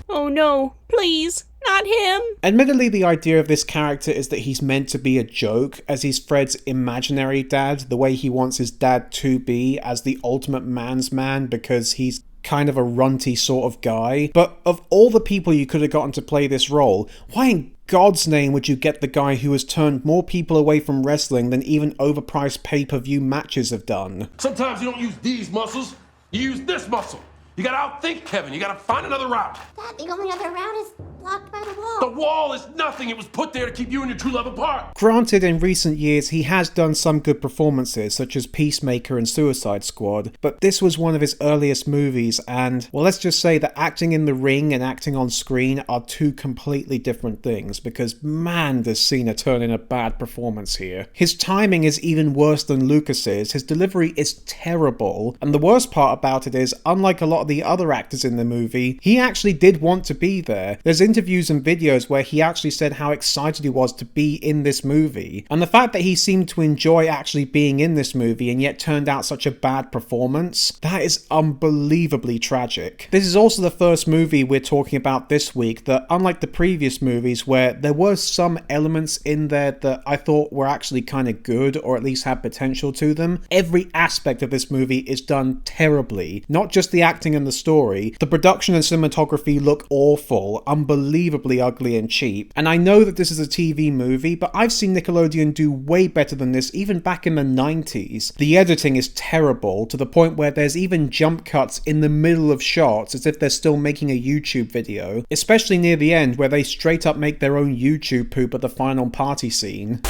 Oh no, please, not him! Admittedly, the idea of this character is that he's meant to be a joke, as he's Fred's imaginary dad, the way he wants his dad to be as the ultimate man's man, because he's kind of a runty sort of guy. But of all the people you could have gotten to play this role, why in God's name would you get the guy who has turned more people away from wrestling than even overpriced pay-per-view matches have done? Sometimes you don't use these muscles, you use this muscle. You gotta outthink Kevin. You gotta find another route. Dad, the only other route is blocked by the wall. The wall is nothing. It was put there to keep you and your true love apart. Granted, in recent years, he has done some good performances, such as Peacemaker and Suicide Squad, but this was one of his earliest movies, and, well, let's just say that acting in the ring and acting on screen are two completely different things, because man, does Cena turn in a bad performance here. His timing is even worse than Lucas's, his delivery is terrible, and the worst part about it is, unlike a lot of the other actors in the movie, he actually did want to be there. There's interviews and videos where he actually said how excited he was to be in this movie, and the fact that he seemed to enjoy actually being in this movie and yet turned out such a bad performance, that is unbelievably tragic. This is also the first movie we're talking about this week that, unlike the previous movies where there were some elements in there that I thought were actually kind of good or at least had potential to them, every aspect of this movie is done terribly. Not just the acting and the story, the production and cinematography look awful, unbelievably ugly and cheap. And I know that this is a TV movie, but I've seen Nickelodeon do way better than this even back in the 90s. The editing is terrible, to the point where there's even jump cuts in the middle of shots as if they're still making a YouTube video, especially near the end where they straight up make their own YouTube poop at the final party scene.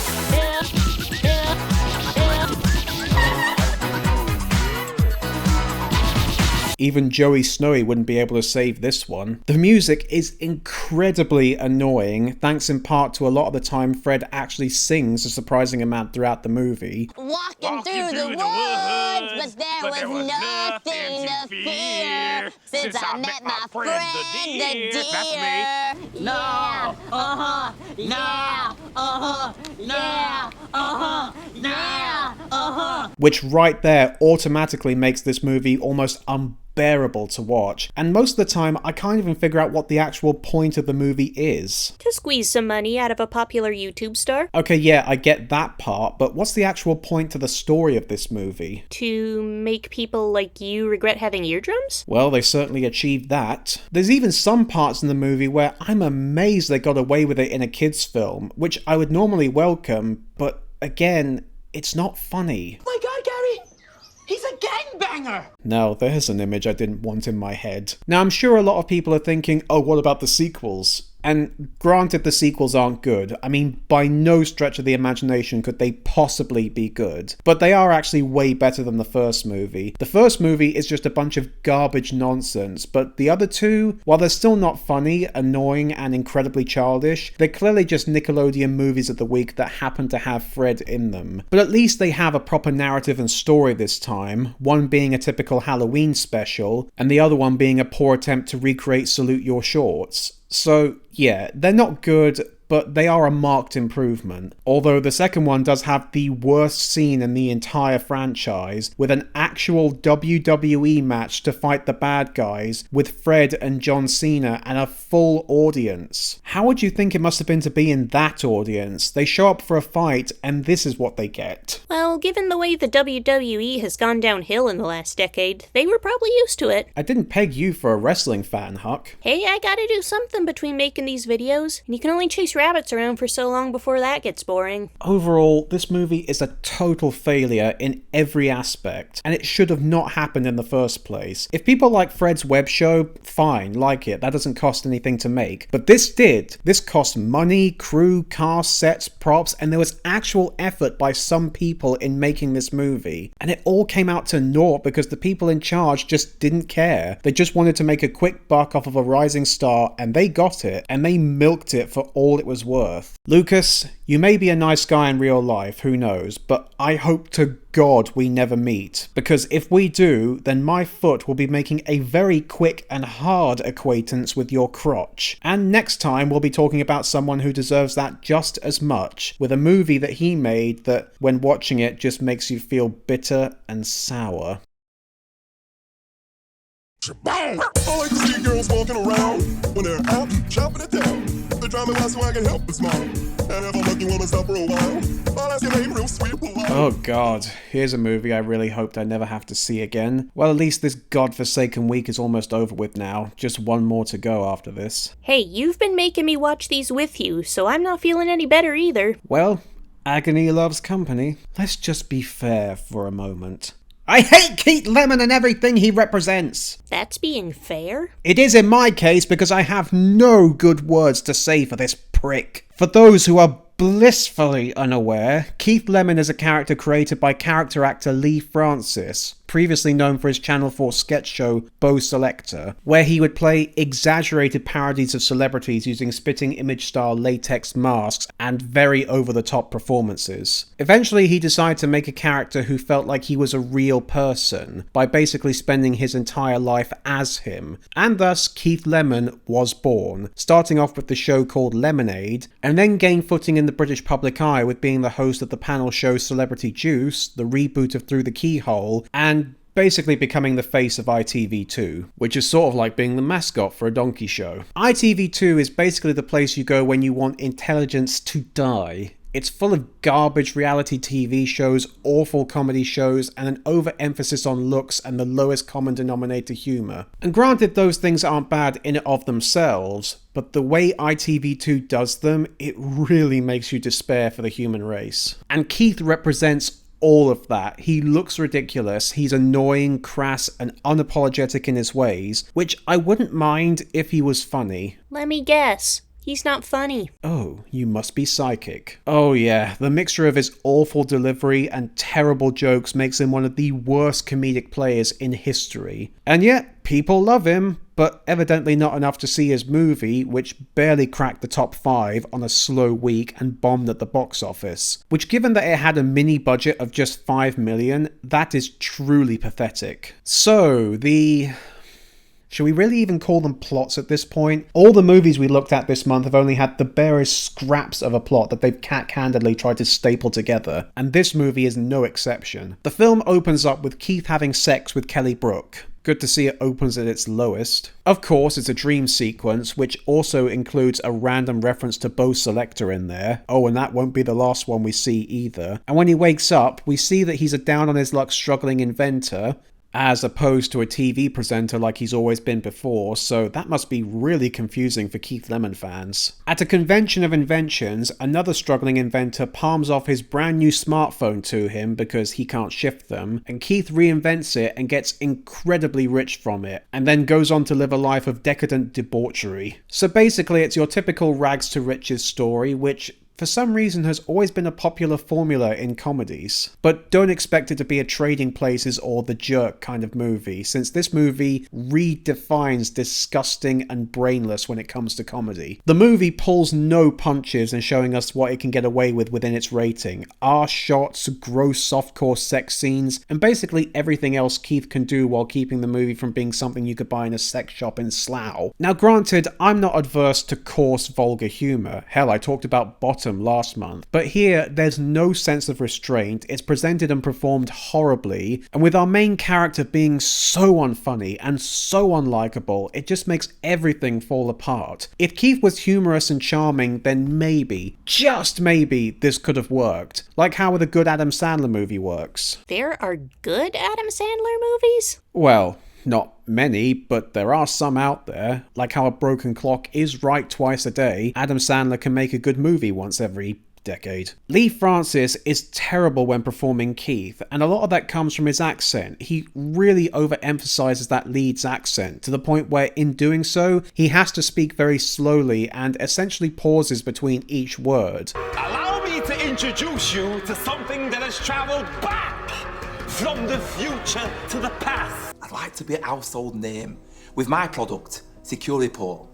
Even Joey Snowy wouldn't be able to save this one. The music is incredibly annoying, thanks in part to a lot of the time Fred actually sings a surprising amount throughout the movie. Walking through the woods, but there was nothing to fear since I met my friend the deer. No, uh-huh, yeah, uh-huh, yeah, uh-huh, yeah, uh-huh. Which right there automatically makes this movie almost unbearable to watch, and most of the time I can't even figure out what the actual point of the movie is. To squeeze some money out of a popular YouTube star. Okay, yeah, I get that part, but what's the actual point to the story of this movie? To make people like you regret having eardrums? Well, they certainly achieved that. There's even some parts in the movie where I'm amazed they got away with it in a kids' film, which I would normally welcome, but again, it's not funny. My God, Gary! He's a gangbanger! No, there's an image I didn't want in my head. Now, I'm sure a lot of people are thinking, oh, what about the sequels? And granted, the sequels aren't good. I mean, by no stretch of the imagination could they possibly be good. But they are actually way better than the first movie. The first movie is just a bunch of garbage nonsense, but the other two, while they're still not funny, annoying, and incredibly childish, they're clearly just Nickelodeon movies of the week that happen to have Fred in them. But at least they have a proper narrative and story this time, one being a typical Halloween special, and the other one being a poor attempt to recreate Salute Your Shorts. So, yeah, they're not good, but they are a marked improvement. Although the second one does have the worst scene in the entire franchise, with an actual WWE match to fight the bad guys, with Fred and John Cena and a full audience. How would you think it must have been to be in that audience? They show up for a fight, and this is what they get. Well, given the way the WWE has gone downhill in the last decade, they were probably used to it. I didn't peg you for a wrestling fan, Huck. Hey, I gotta do something between making these videos, and you can only chase rabbits around for so long before that gets boring. Overall, this movie is a total failure in every aspect, and it should have not happened in the first place. If people like Fred's web show, fine, like it, that doesn't cost anything to make. But this did, hit. This cost money, crew, cast, sets, props, and there was actual effort by some people in making this movie. And it all came out to naught because the people in charge just didn't care. They just wanted to make a quick buck off of a rising star, and they got it, and they milked it for all it was worth. Lucas, you may be a nice guy in real life, who knows, but I hope to God we never meet, because if we do, then my foot will be making a very quick and hard acquaintance with your crotch. And next time we'll be talking about someone who deserves that just as much, with a movie that he made that, when watching it, just makes you feel bitter and sour. I like to see girls walking around when they're out shopping it down. They drive me wild so I can help but smile. And if I'm lucky, wanna stop for a while. I'll ask your name real sweet polite. Oh god, here's a movie I really hoped I never have to see again. Well, at least this godforsaken week is almost over with now. Just one more to go after this. Hey, you've been making me watch these with you, so I'm not feeling any better either. Well, agony loves company. Let's just be fair for a moment. I hate Keith Lemon and everything he represents. That's being fair? It is in my case because I have no good words to say for this prick. For those who are blissfully unaware, Keith Lemon is a character created by character actor Lee Francis, previously known for his Channel 4 sketch show Bo Selector, where he would play exaggerated parodies of celebrities using spitting image-style latex masks and very over-the-top performances. Eventually, he decided to make a character who felt like he was a real person, by basically spending his entire life as him, and thus Keith Lemon was born, starting off with the show called Lemonade, and then gained footing in the British public eye with being the host of the panel show Celebrity Juice, the reboot of Through the Keyhole, and basically becoming the face of ITV2, which is sort of like being the mascot for a donkey show. ITV2 is basically the place you go when you want intelligence to die. It's full of garbage reality TV shows, awful comedy shows, and an overemphasis on looks and the lowest common denominator humour. And granted, those things aren't bad in and of themselves, but the way ITV2 does them, it really makes you despair for the human race. And Keith represents all of that. He looks ridiculous, he's annoying, crass, and unapologetic in his ways, which I wouldn't mind if he was funny. Let me guess. He's not funny. Oh, you must be psychic. Oh yeah, the mixture of his awful delivery and terrible jokes makes him one of the worst comedic players in history. And yet, people love him, but evidently not enough to see his movie, which barely cracked the top 5 on a slow week and bombed at the box office. Which, given that it had a mini budget of just $5 million, that is truly pathetic. So, should we really even call them plots at this point? All the movies we looked at this month have only had the barest scraps of a plot that they've cat-handedly tried to staple together, and this movie is no exception. The film opens up with Keith having sex with Kelly Brook. Good to see it opens at its lowest. Of course, it's a dream sequence, which also includes a random reference to Bo Selector in there. Oh, and that won't be the last one we see either. And when he wakes up, we see that he's a down-on-his-luck struggling inventor, as opposed to a TV presenter like he's always been before, so that must be really confusing for Keith Lemon fans. At a convention of inventions, another struggling inventor palms off his brand new smartphone to him because he can't shift them, and Keith reinvents it and gets incredibly rich from it, and then goes on to live a life of decadent debauchery. So basically it's your typical rags to riches story, which for some reason has always been a popular formula in comedies. But don't expect it to be a Trading Places or The Jerk kind of movie, since this movie redefines disgusting and brainless when it comes to comedy. The movie pulls no punches in showing us what it can get away with within its rating. Arse shots, gross softcore sex scenes, and basically everything else Keith can do while keeping the movie from being something you could buy in a sex shop in Slough. Now granted, I'm not adverse to coarse, vulgar humour. Hell, I talked about Bottom last month, but here there's no sense of restraint. It's presented and performed horribly, and with our main character being so unfunny and so unlikable, it just makes everything fall apart. If Keith was humorous and charming, then maybe, just maybe, this could have worked, like how a good Adam Sandler movie works. There are good Adam Sandler movies? Well, not many, but there are some out there. Like how A Broken Clock is right twice a day. Adam Sandler can make a good movie once every decade. Lee Francis is terrible when performing Keith, and a lot of that comes from his accent. He really overemphasizes that lead's accent, to the point where in doing so, he has to speak very slowly and essentially pauses between each word. Allow me to introduce you to something that has traveled back from the future to the past. I'd like to be a household name with my product, Securiport,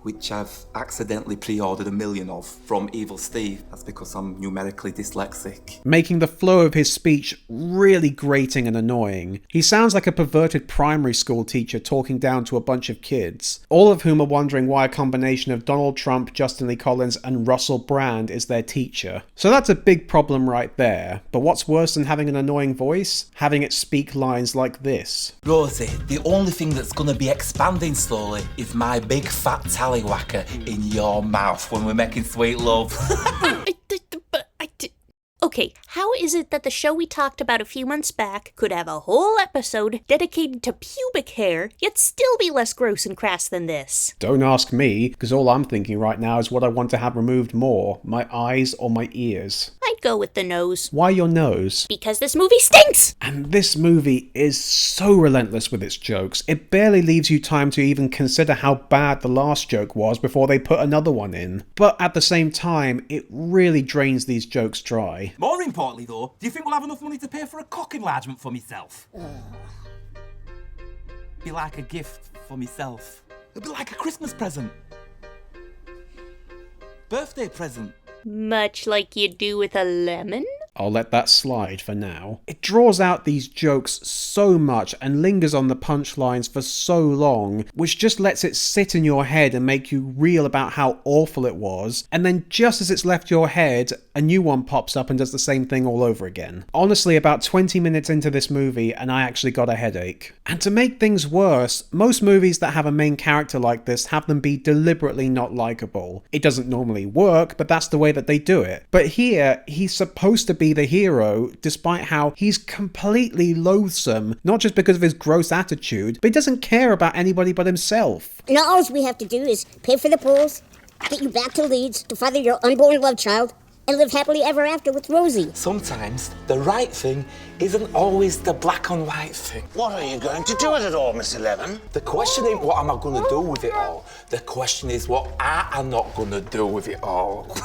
which I've accidentally pre-ordered 1 million of from Evil Steve. That's because I'm numerically dyslexic. Making the flow of his speech really grating and annoying. He sounds like a perverted primary school teacher talking down to a bunch of kids, all of whom are wondering why a combination of Donald Trump, Justin Lee Collins, and Russell Brand is their teacher. So that's a big problem right there. But what's worse than having an annoying voice? Having it speak lines like this. Rosie, the only thing that's going to be expanding slowly is my big fat tallywhacker in your mouth when we're making sweet love. Okay, how is it that the show we talked about a few months back could have a whole episode dedicated to pubic hair, yet still be less gross and crass than this? Don't ask me, because all I'm thinking right now is what I want to have removed more, my eyes or my ears. I'd go with the nose. Why your nose? Because this movie stinks! And this movie is so relentless with its jokes, it barely leaves you time to even consider how bad the last joke was before they put another one in. But at the same time, it really drains these jokes dry. More importantly though, do you think we'll have enough money to pay for a cock enlargement for myself? Be like a gift for myself. It'll be like a Christmas present. Birthday present. Much like you do with a lemon? I'll let that slide for now. It draws out these jokes so much and lingers on the punchlines for so long, which just lets it sit in your head and make you reel about how awful it was, and then just as it's left your head, a new one pops up and does the same thing all over again. Honestly, about 20 minutes into this movie and I actually got a headache. And to make things worse, most movies that have a main character like this have them be deliberately not likable. It doesn't normally work, but that's the way that they do it. But here, he's supposed to be the hero, despite how he's completely loathsome, not just because of his gross attitude, but he doesn't care about anybody but himself. Now all we have to do is pay for the polls, get you back to Leeds to father your unborn love child, and live happily ever after with Rosie. Sometimes the right thing isn't always the black and white thing. What are you going to do with it all, Miss 11? The question ain't what am I going to do with it all. The question is what I am not going to do with it all.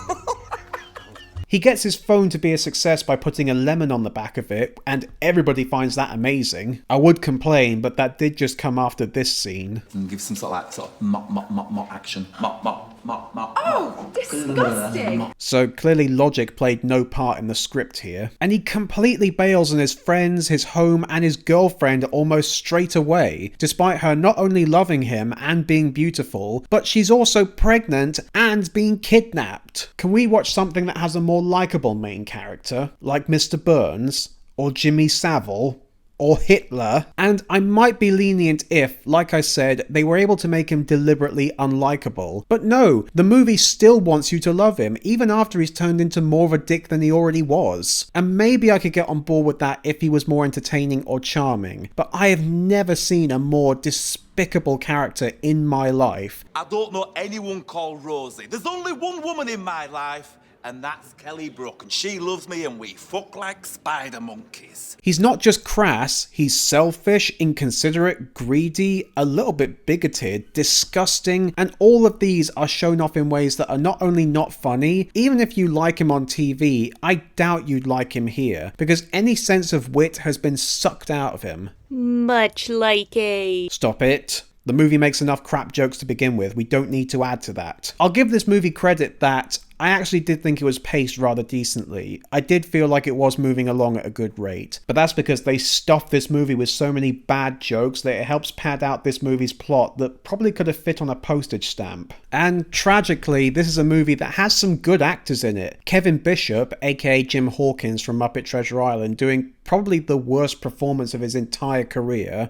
He gets his phone to be a success by putting a lemon on the back of it, and everybody finds that amazing. I would complain, but that did just come after this scene. And give some sort of mop action. Mop. Oh, disgusting! So clearly logic played no part in the script here. And he completely bails on his friends, his home, and his girlfriend almost straight away, despite her not only loving him and being beautiful, but she's also pregnant and being kidnapped. Can we watch something that has a more likable main character, like Mr. Burns, or Jimmy Savile, or Hitler? And I might be lenient if, like I said, they were able to make him deliberately unlikable. But no, the movie still wants you to love him, even after he's turned into more of a dick than he already was. And maybe I could get on board with that if he was more entertaining or charming, but I have never seen a more despicable character in my life. I don't know anyone called Rosie. There's only one woman in my life, and that's Kelly Brook, and she loves me and we fuck like spider monkeys. He's not just crass, he's selfish, inconsiderate, greedy, a little bit bigoted, disgusting, and all of these are shown off in ways that are not only not funny, even if you like him on TV, I doubt you'd like him here, because any sense of wit has been sucked out of him. Much like a... Stop it. The movie makes enough crap jokes to begin with, we don't need to add to that. I'll give this movie credit that I actually did think it was paced rather decently. I did feel like it was moving along at a good rate, but that's because they stuffed this movie with so many bad jokes that it helps pad out this movie's plot that probably could have fit on a postage stamp. And tragically, this is a movie that has some good actors in it. Kevin Bishop, aka Jim Hawkins from Muppet Treasure Island, doing probably the worst performance of his entire career.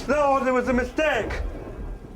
No, there was a mistake.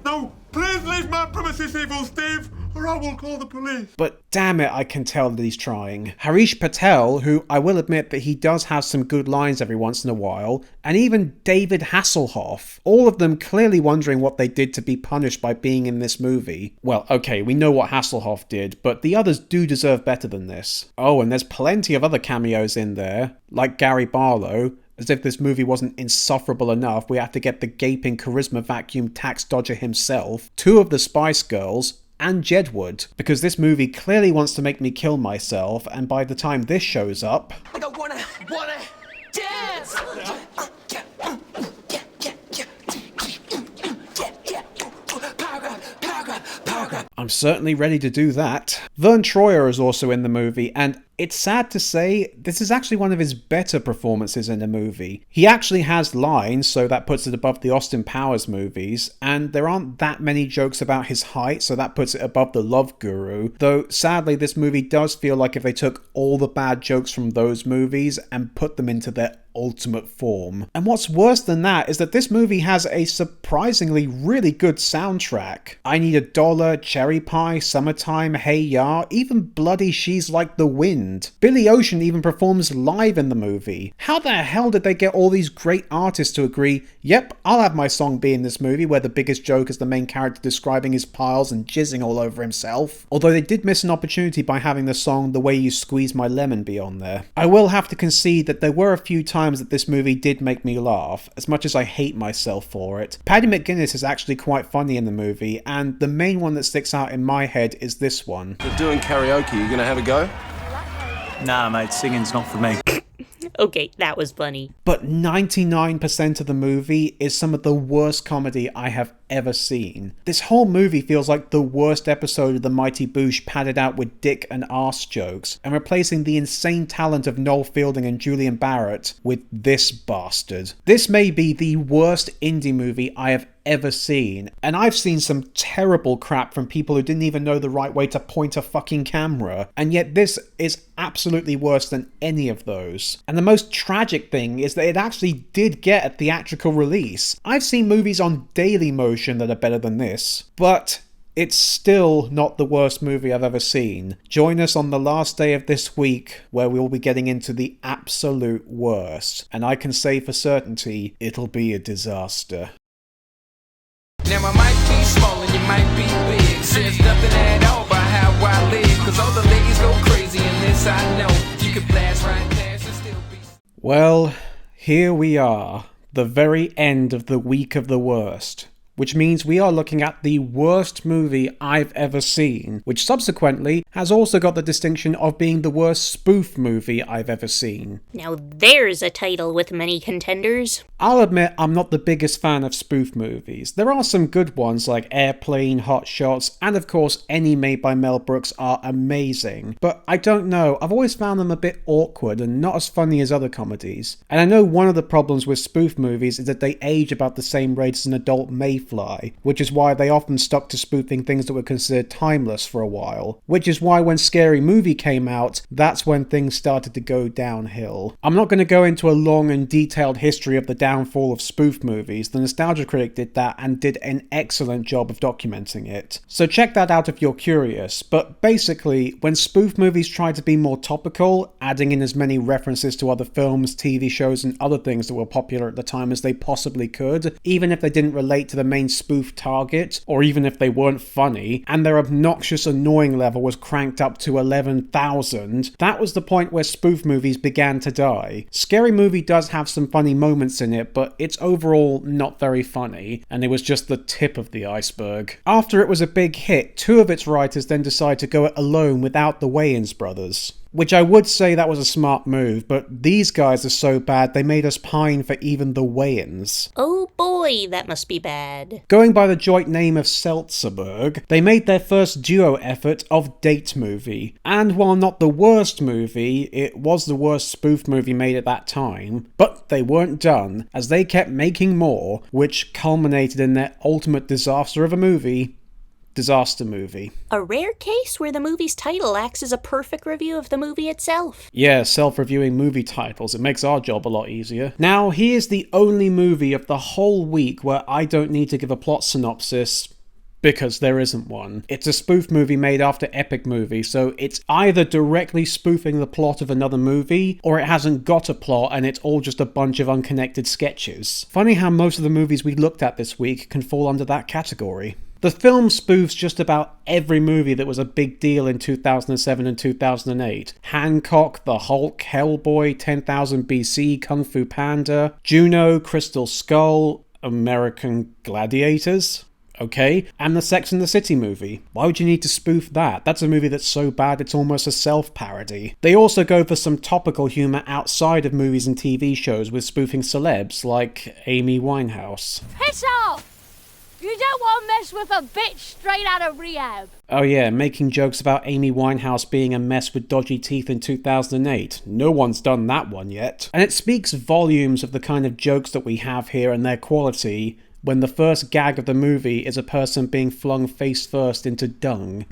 No, please leave my premises, Evil Steve. or I will call the police. But damn it, I can tell that he's trying. Harish Patel, who I will admit that he does have some good lines every once in a while, and even David Hasselhoff, all of them clearly wondering what they did to be punished by being in this movie. Well, okay, we know what Hasselhoff did, but the others do deserve better than this. Oh, and there's plenty of other cameos in there, like Gary Barlow. As if this movie wasn't insufferable enough, we have to get the gaping charisma vacuum tax dodger himself, 2 of the Spice Girls, and Jedward, because this movie clearly wants to make me kill myself, and by the time this shows up... Like I wanna dance! I'm certainly ready to do that. Vern Troyer is also in the movie, and it's sad to say, this is actually one of his better performances in a movie. He actually has lines, so that puts it above the Austin Powers movies, and there aren't that many jokes about his height, so that puts it above the Love Guru, though sadly this movie does feel like if they took all the bad jokes from those movies and put them into their ultimate form. And what's worse than that is that this movie has a surprisingly really good soundtrack. I Need a Dollar, Cherry Pie, Summertime, Hey Ya, even bloody She's Like the Wind. Billy Ocean even performs live in the movie. How the hell did they get all these great artists to agree, yep, I'll have my song be in this movie, where the biggest joke is the main character describing his piles and jizzing all over himself? Although they did miss an opportunity by having the song The Way You Squeeze My Lemon be on there. I will have to concede that there were a few times that this movie did make me laugh, as much as I hate myself for it. Paddy McGuinness is actually quite funny in the movie, and the main one that sticks out in my head is this one. We're doing karaoke, you gonna have a go? Nah, mate, singing's not for me. Okay, that was funny. But 99% of the movie is some of the worst comedy I have ever seen. This whole movie feels like the worst episode of The Mighty Boosh padded out with dick and arse jokes, and replacing the insane talent of Noel Fielding and Julian Barrett with this bastard. This may be the worst indie movie I have ever seen, and I've seen some terrible crap from people who didn't even know the right way to point a fucking camera, and yet this is absolutely worse than any of those. And the most tragic thing is that it actually did get a theatrical release. I've seen movies on Daily Motion that are better than this, but it's still not the worst movie I've ever seen. Join us on the last day of this week, where we'll be getting into the absolute worst, and I can say for certainty, it'll be a disaster. Now I might be small and you might be big. Says nothing at all about how I live, cause all the ladies go crazy and this I know. You can blast right past and still be... Well, here we are, the very end of the week of the worst. Which means we are looking at the worst movie I've ever seen, which subsequently has also got the distinction of being the worst spoof movie I've ever seen. Now there's a title with many contenders. I'll admit I'm not the biggest fan of spoof movies. There are some good ones like Airplane, Hot Shots, and of course any made by Mel Brooks are amazing. But I don't know, I've always found them a bit awkward and not as funny as other comedies. And I know one of the problems with spoof movies is that they age about the same rate as an adult Mayfly, which is why they often stuck to spoofing things that were considered timeless for a while. Which is why when Scary Movie came out, that's when things started to go downhill. I'm not going to go into a long and detailed history of the downfall of spoof movies. The Nostalgia Critic did that and did an excellent job of documenting it. So check that out if you're curious. But basically, when spoof movies tried to be more topical, adding in as many references to other films, TV shows, and other things that were popular at the time as they possibly could, even if they didn't relate to the main spoof target, or even if they weren't funny, and their obnoxious annoying level was cranked up to 11,000, that was the point where spoof movies began to die. Scary Movie does have some funny moments in it, but it's overall not very funny, and it was just the tip of the iceberg. After it was a big hit, 2 of its writers then decided to go it alone without the Wayans brothers. Which I would say that was a smart move, but these guys are so bad they made us pine for even the Wayans. Oh boy, that must be bad. Going by the joint name of Seltzerberg, they made their first duo effort of Date Movie. And while not the worst movie, it was the worst spoof movie made at that time. But they weren't done, as they kept making more, which culminated in their ultimate disaster of a movie, Disaster Movie. A rare case where the movie's title acts as a perfect review of the movie itself. Yeah, self-reviewing movie titles. It makes our job a lot easier. Now, here's the only movie of the whole week where I don't need to give a plot synopsis, because there isn't one. It's a spoof movie made after epic movie, so it's either directly spoofing the plot of another movie, or it hasn't got a plot and it's all just a bunch of unconnected sketches. Funny how most of the movies we looked at this week can fall under that category. The film spoofs just about every movie that was a big deal in 2007 and 2008. Hancock, The Hulk, Hellboy, 10,000 BC, Kung Fu Panda, Juno, Crystal Skull, American Gladiators. Okay, and the Sex and the City movie. Why would you need to spoof that? That's a movie that's so bad it's almost a self-parody. They also go for some topical humour outside of movies and TV shows with spoofing celebs like Amy Winehouse. Piss off! You don't want to mess with a bitch straight out of rehab. Oh yeah, making jokes about Amy Winehouse being a mess with dodgy teeth in 2008. No one's done that one yet. And it speaks volumes of the kind of jokes that we have here and their quality when the first gag of the movie is a person being flung face first into dung.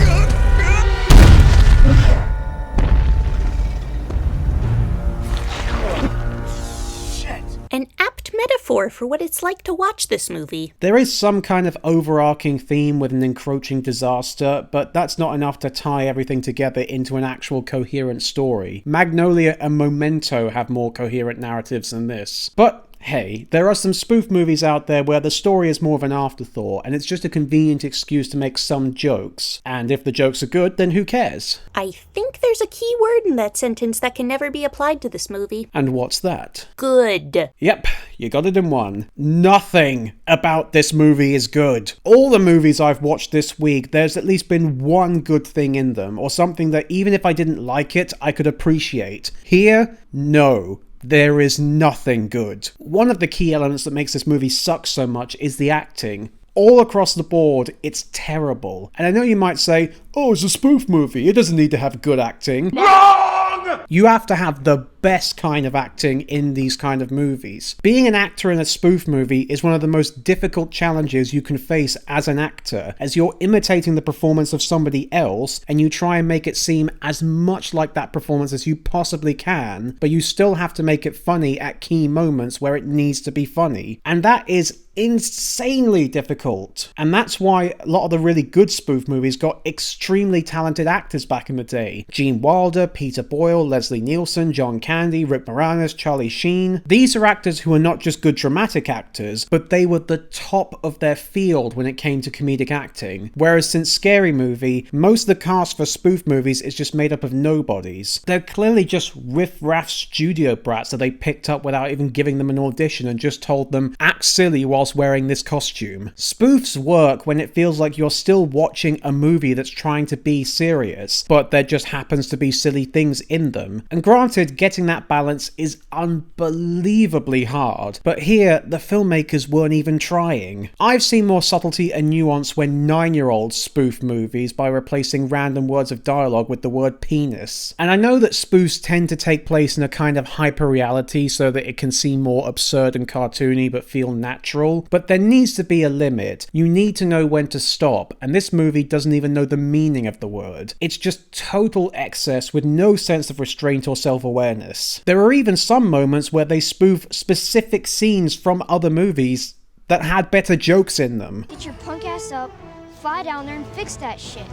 An apt metaphor for what it's like to watch this movie. There is some kind of overarching theme with an encroaching disaster, but that's not enough to tie everything together into an actual coherent story. Magnolia and Memento have more coherent narratives than this. But hey, there are some spoof movies out there where the story is more of an afterthought, and it's just a convenient excuse to make some jokes. And if the jokes are good, then who cares? I think there's a key word in that sentence that can never be applied to this movie. And what's that? Good. Yep, you got it in one. Nothing about this movie is good. All the movies I've watched this week, there's at least been one good thing in them, or something that even if I didn't like it, I could appreciate. Here, no. There is nothing good. One of the key elements that makes this movie suck so much is the acting. All across the board, it's terrible. And I know you might say, oh, it's a spoof movie, it doesn't need to have good acting. Wrong! You have to have the best kind of acting in these kind of movies. Being an actor in a spoof movie is one of the most difficult challenges you can face as an actor, as you're imitating the performance of somebody else, and you try and make it seem as much like that performance as you possibly can, but you still have to make it funny at key moments where it needs to be funny. And that is insanely difficult. And that's why a lot of the really good spoof movies got extremely talented actors back in the day. Gene Wilder, Peter Boyle, Leslie Nielsen, John Candy, Rick Moranis, Charlie Sheen. These are actors who are not just good dramatic actors, but they were the top of their field when it came to comedic acting. Whereas since Scary Movie, most of the cast for spoof movies is just made up of nobodies. They're clearly just riff-raff studio brats that they picked up without even giving them an audition and just told them, act silly while wearing this costume. Spoofs work when it feels like you're still watching a movie that's trying to be serious, but there just happens to be silly things in them. And granted, getting that balance is unbelievably hard, but here, the filmmakers weren't even trying. I've seen more subtlety and nuance when 9-year-olds spoof movies by replacing random words of dialogue with the word penis. And I know that spoofs tend to take place in a kind of hyper-reality so that it can seem more absurd and cartoony but feel natural. But there needs to be a limit. You need to know when to stop, and this movie doesn't even know the meaning of the word. It's just total excess with no sense of restraint or self-awareness. There are even some moments where they spoof specific scenes from other movies that had better jokes in them. Get your punk ass up, fly down there and fix that shit.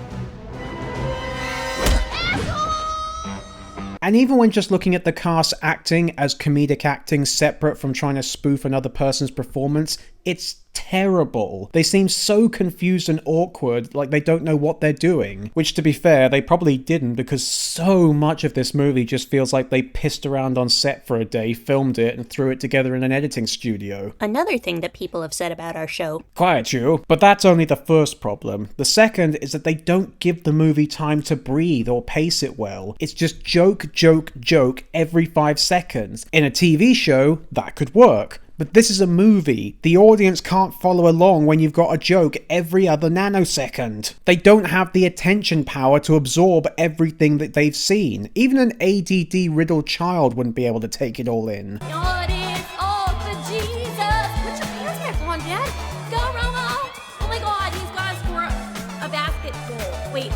And even when just looking at the cast acting as comedic acting separate from trying to spoof another person's performance, it's terrible. They seem so confused and awkward, like they don't know what they're doing. Which, to be fair, they probably didn't, because so much of this movie just feels like they pissed around on set for a day, filmed it, and threw it together in an editing studio. Another thing that people have said about our show. Quiet you. But that's only the first problem. The second is that they don't give the movie time to breathe or pace it well. It's just joke, joke, joke every 5 seconds. In a TV show, that could work. But this is a movie. The audience can't follow along when you've got a joke every other nanosecond. They don't have the attention power to absorb everything that they've seen. Even an ADD-riddled child wouldn't be able to take it all in.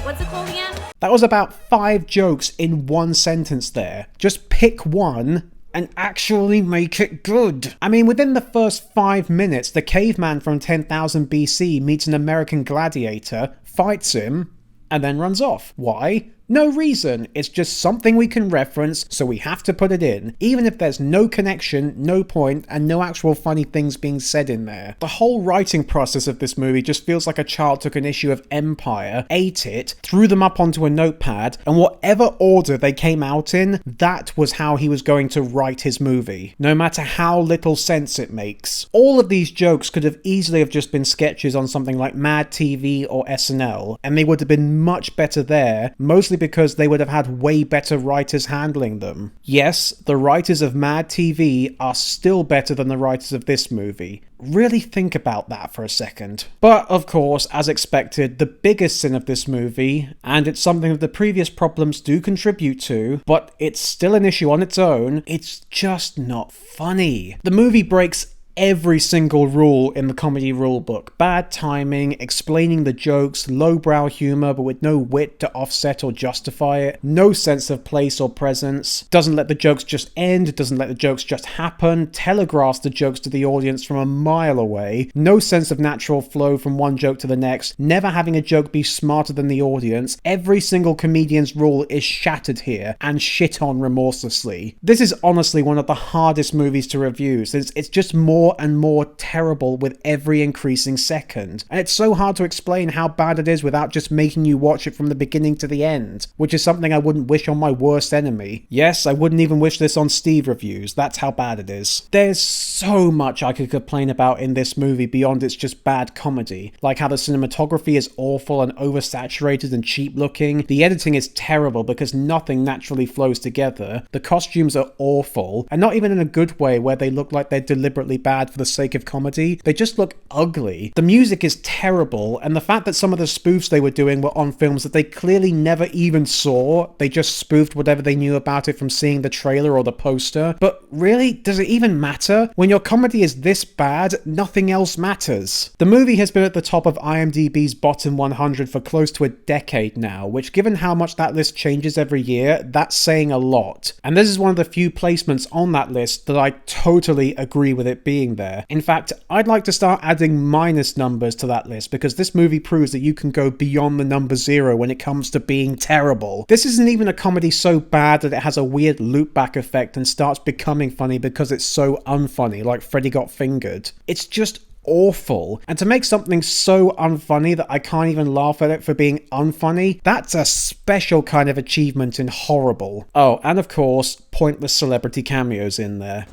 What's it called again? That was about 5 jokes in one sentence there. Just pick one and actually make it good. I mean, within the first 5 minutes, the caveman from 10,000 BC meets an American gladiator, fights him, and then runs off. Why? No reason. It's just something we can reference, so we have to put it in, even if there's no connection, no point, and no actual funny things being said in there. The whole writing process of this movie just feels like a child took an issue of Empire, ate it, threw them up onto a notepad, and whatever order they came out in, that was how he was going to write his movie, no matter how little sense it makes. All of these jokes could have easily have just been sketches on something like Mad TV or SNL, and they would have been much better there, mostly because they would have had way better writers handling them. Yes, the writers of Mad TV are still better than the writers of this movie. Really think about that for a second. But, of course, as expected, the biggest sin of this movie, and it's something that the previous problems do contribute to, but it's still an issue on its own, it's just not funny. The movie breaks every single rule in the comedy rulebook. Bad timing, explaining the jokes, lowbrow humor but with no wit to offset or justify it, no sense of place or presence, doesn't let the jokes just end, doesn't let the jokes just happen, telegraphs the jokes to the audience from a mile away, no sense of natural flow from one joke to the next, never having a joke be smarter than the audience. Every single comedian's rule is shattered here and shit on remorselessly. This is honestly one of the hardest movies to review, since it's just more and more terrible with every increasing second. And it's so hard to explain how bad it is without just making you watch it from the beginning to the end, which is something I wouldn't wish on my worst enemy. Yes, I wouldn't even wish this on Steve reviews, that's how bad it is. There's so much I could complain about in this movie beyond its just bad comedy, like how the cinematography is awful and oversaturated and cheap looking, the editing is terrible because nothing naturally flows together, the costumes are awful, and not even in a good way where they look like they're deliberately bad for the sake of comedy. They just look ugly. The music is terrible, and the fact that some of the spoofs they were doing were on films that they clearly never even saw, they just spoofed whatever they knew about it from seeing the trailer or the poster. But really, does it even matter? When your comedy is this bad, nothing else matters. The movie has been at the top of IMDb's bottom 100 for close to a decade now, which given how much that list changes every year, that's saying a lot. And this is one of the few placements on that list that I totally agree with it being there. In fact, I'd like to start adding minus numbers to that list because this movie proves that you can go beyond the number 0 when it comes to being terrible. This isn't even a comedy so bad that it has a weird loopback effect and starts becoming funny because it's so unfunny, like Freddy Got Fingered. It's just awful. And to make something so unfunny that I can't even laugh at it for being unfunny, that's a special kind of achievement in horrible. Oh, and of course, pointless celebrity cameos in there.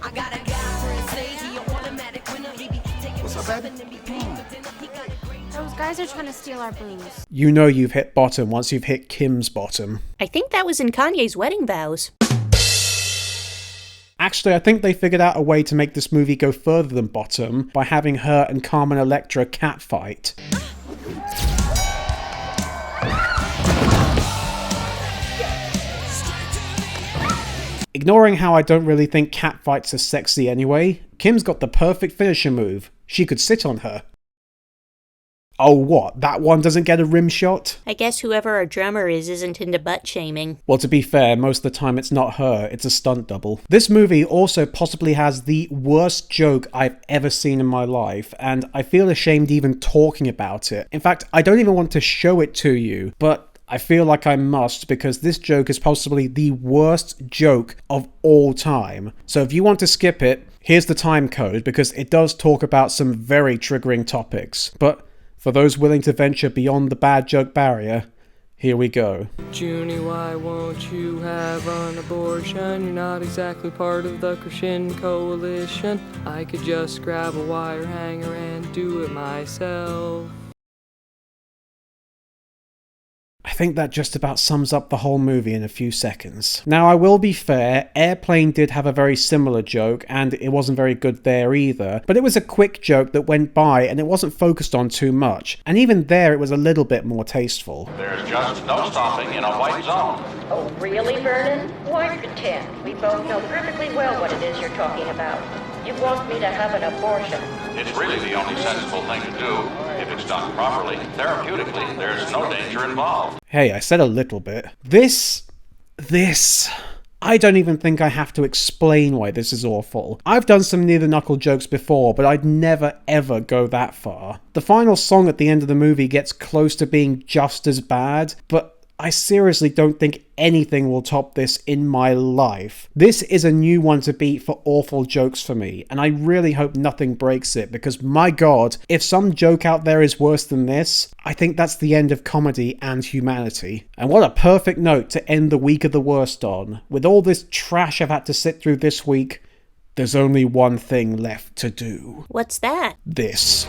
Those guys are trying to steal our booze. You know you've hit bottom once you've hit Kim's bottom. I think that was in Kanye's wedding vows. Actually, I think they figured out a way to make this movie go further than bottom by having her and Carmen Electra catfight. Ignoring how I don't really think catfights are sexy anyway, Kim's got the perfect finisher move. She could sit on her. Oh, what? That one doesn't get a rim shot? I guess whoever our drummer is isn't into butt shaming. Well, to be fair, most of the time it's not her, it's a stunt double. This movie also possibly has the worst joke I've ever seen in my life, and I feel ashamed even talking about it. In fact, I don't even want to show it to you, but I feel like I must because this joke is possibly the worst joke of all time. So if you want to skip it, here's the time code because it does talk about some very triggering topics. But for those willing to venture beyond the bad joke barrier, here we go. Junie, why won't you have an abortion? You're not exactly part of the Christian coalition. I could just grab a wire hanger and do it myself. I think that just about sums up the whole movie in a few seconds. Now, I will be fair, Airplane did have a very similar joke, and it wasn't very good there either, but it was a quick joke that went by, and it wasn't focused on too much, and even there it was a little bit more tasteful. There's just no stopping in a white zone. Oh, really, Vernon? Why pretend? We both know perfectly well what it is you're talking about. You want me to have an abortion. It's really the only sensible thing to do. If it's done properly, therapeutically, there's no danger involved. Hey, I said a little bit. This I don't even think I have to explain why this is awful. I've done some near-the-knuckle jokes before, but I'd never ever go that far. The final song at the end of the movie gets close to being just as bad, but I seriously don't think anything will top this in my life. This is a new one to beat for awful jokes for me, and I really hope nothing breaks it, because my god, if some joke out there is worse than this, I think that's the end of comedy and humanity. And what a perfect note to end the week of the worst on. With all this trash I've had to sit through this week, there's only one thing left to do. What's that? This.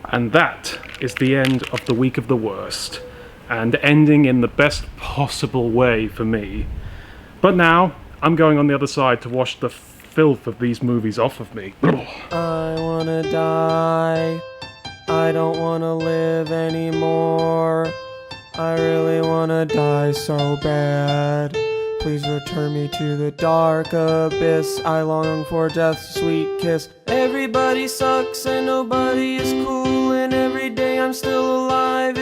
And that is the end of the week of the worst, and ending in the best possible way for me. But now, I'm going on the other side to wash the filth of these movies off of me. I wanna die. I don't wanna live anymore. I really wanna die so bad. Please return me to the dark abyss. I long for death's sweet kiss. Everybody sucks and nobody is cool, and every day I'm still alive.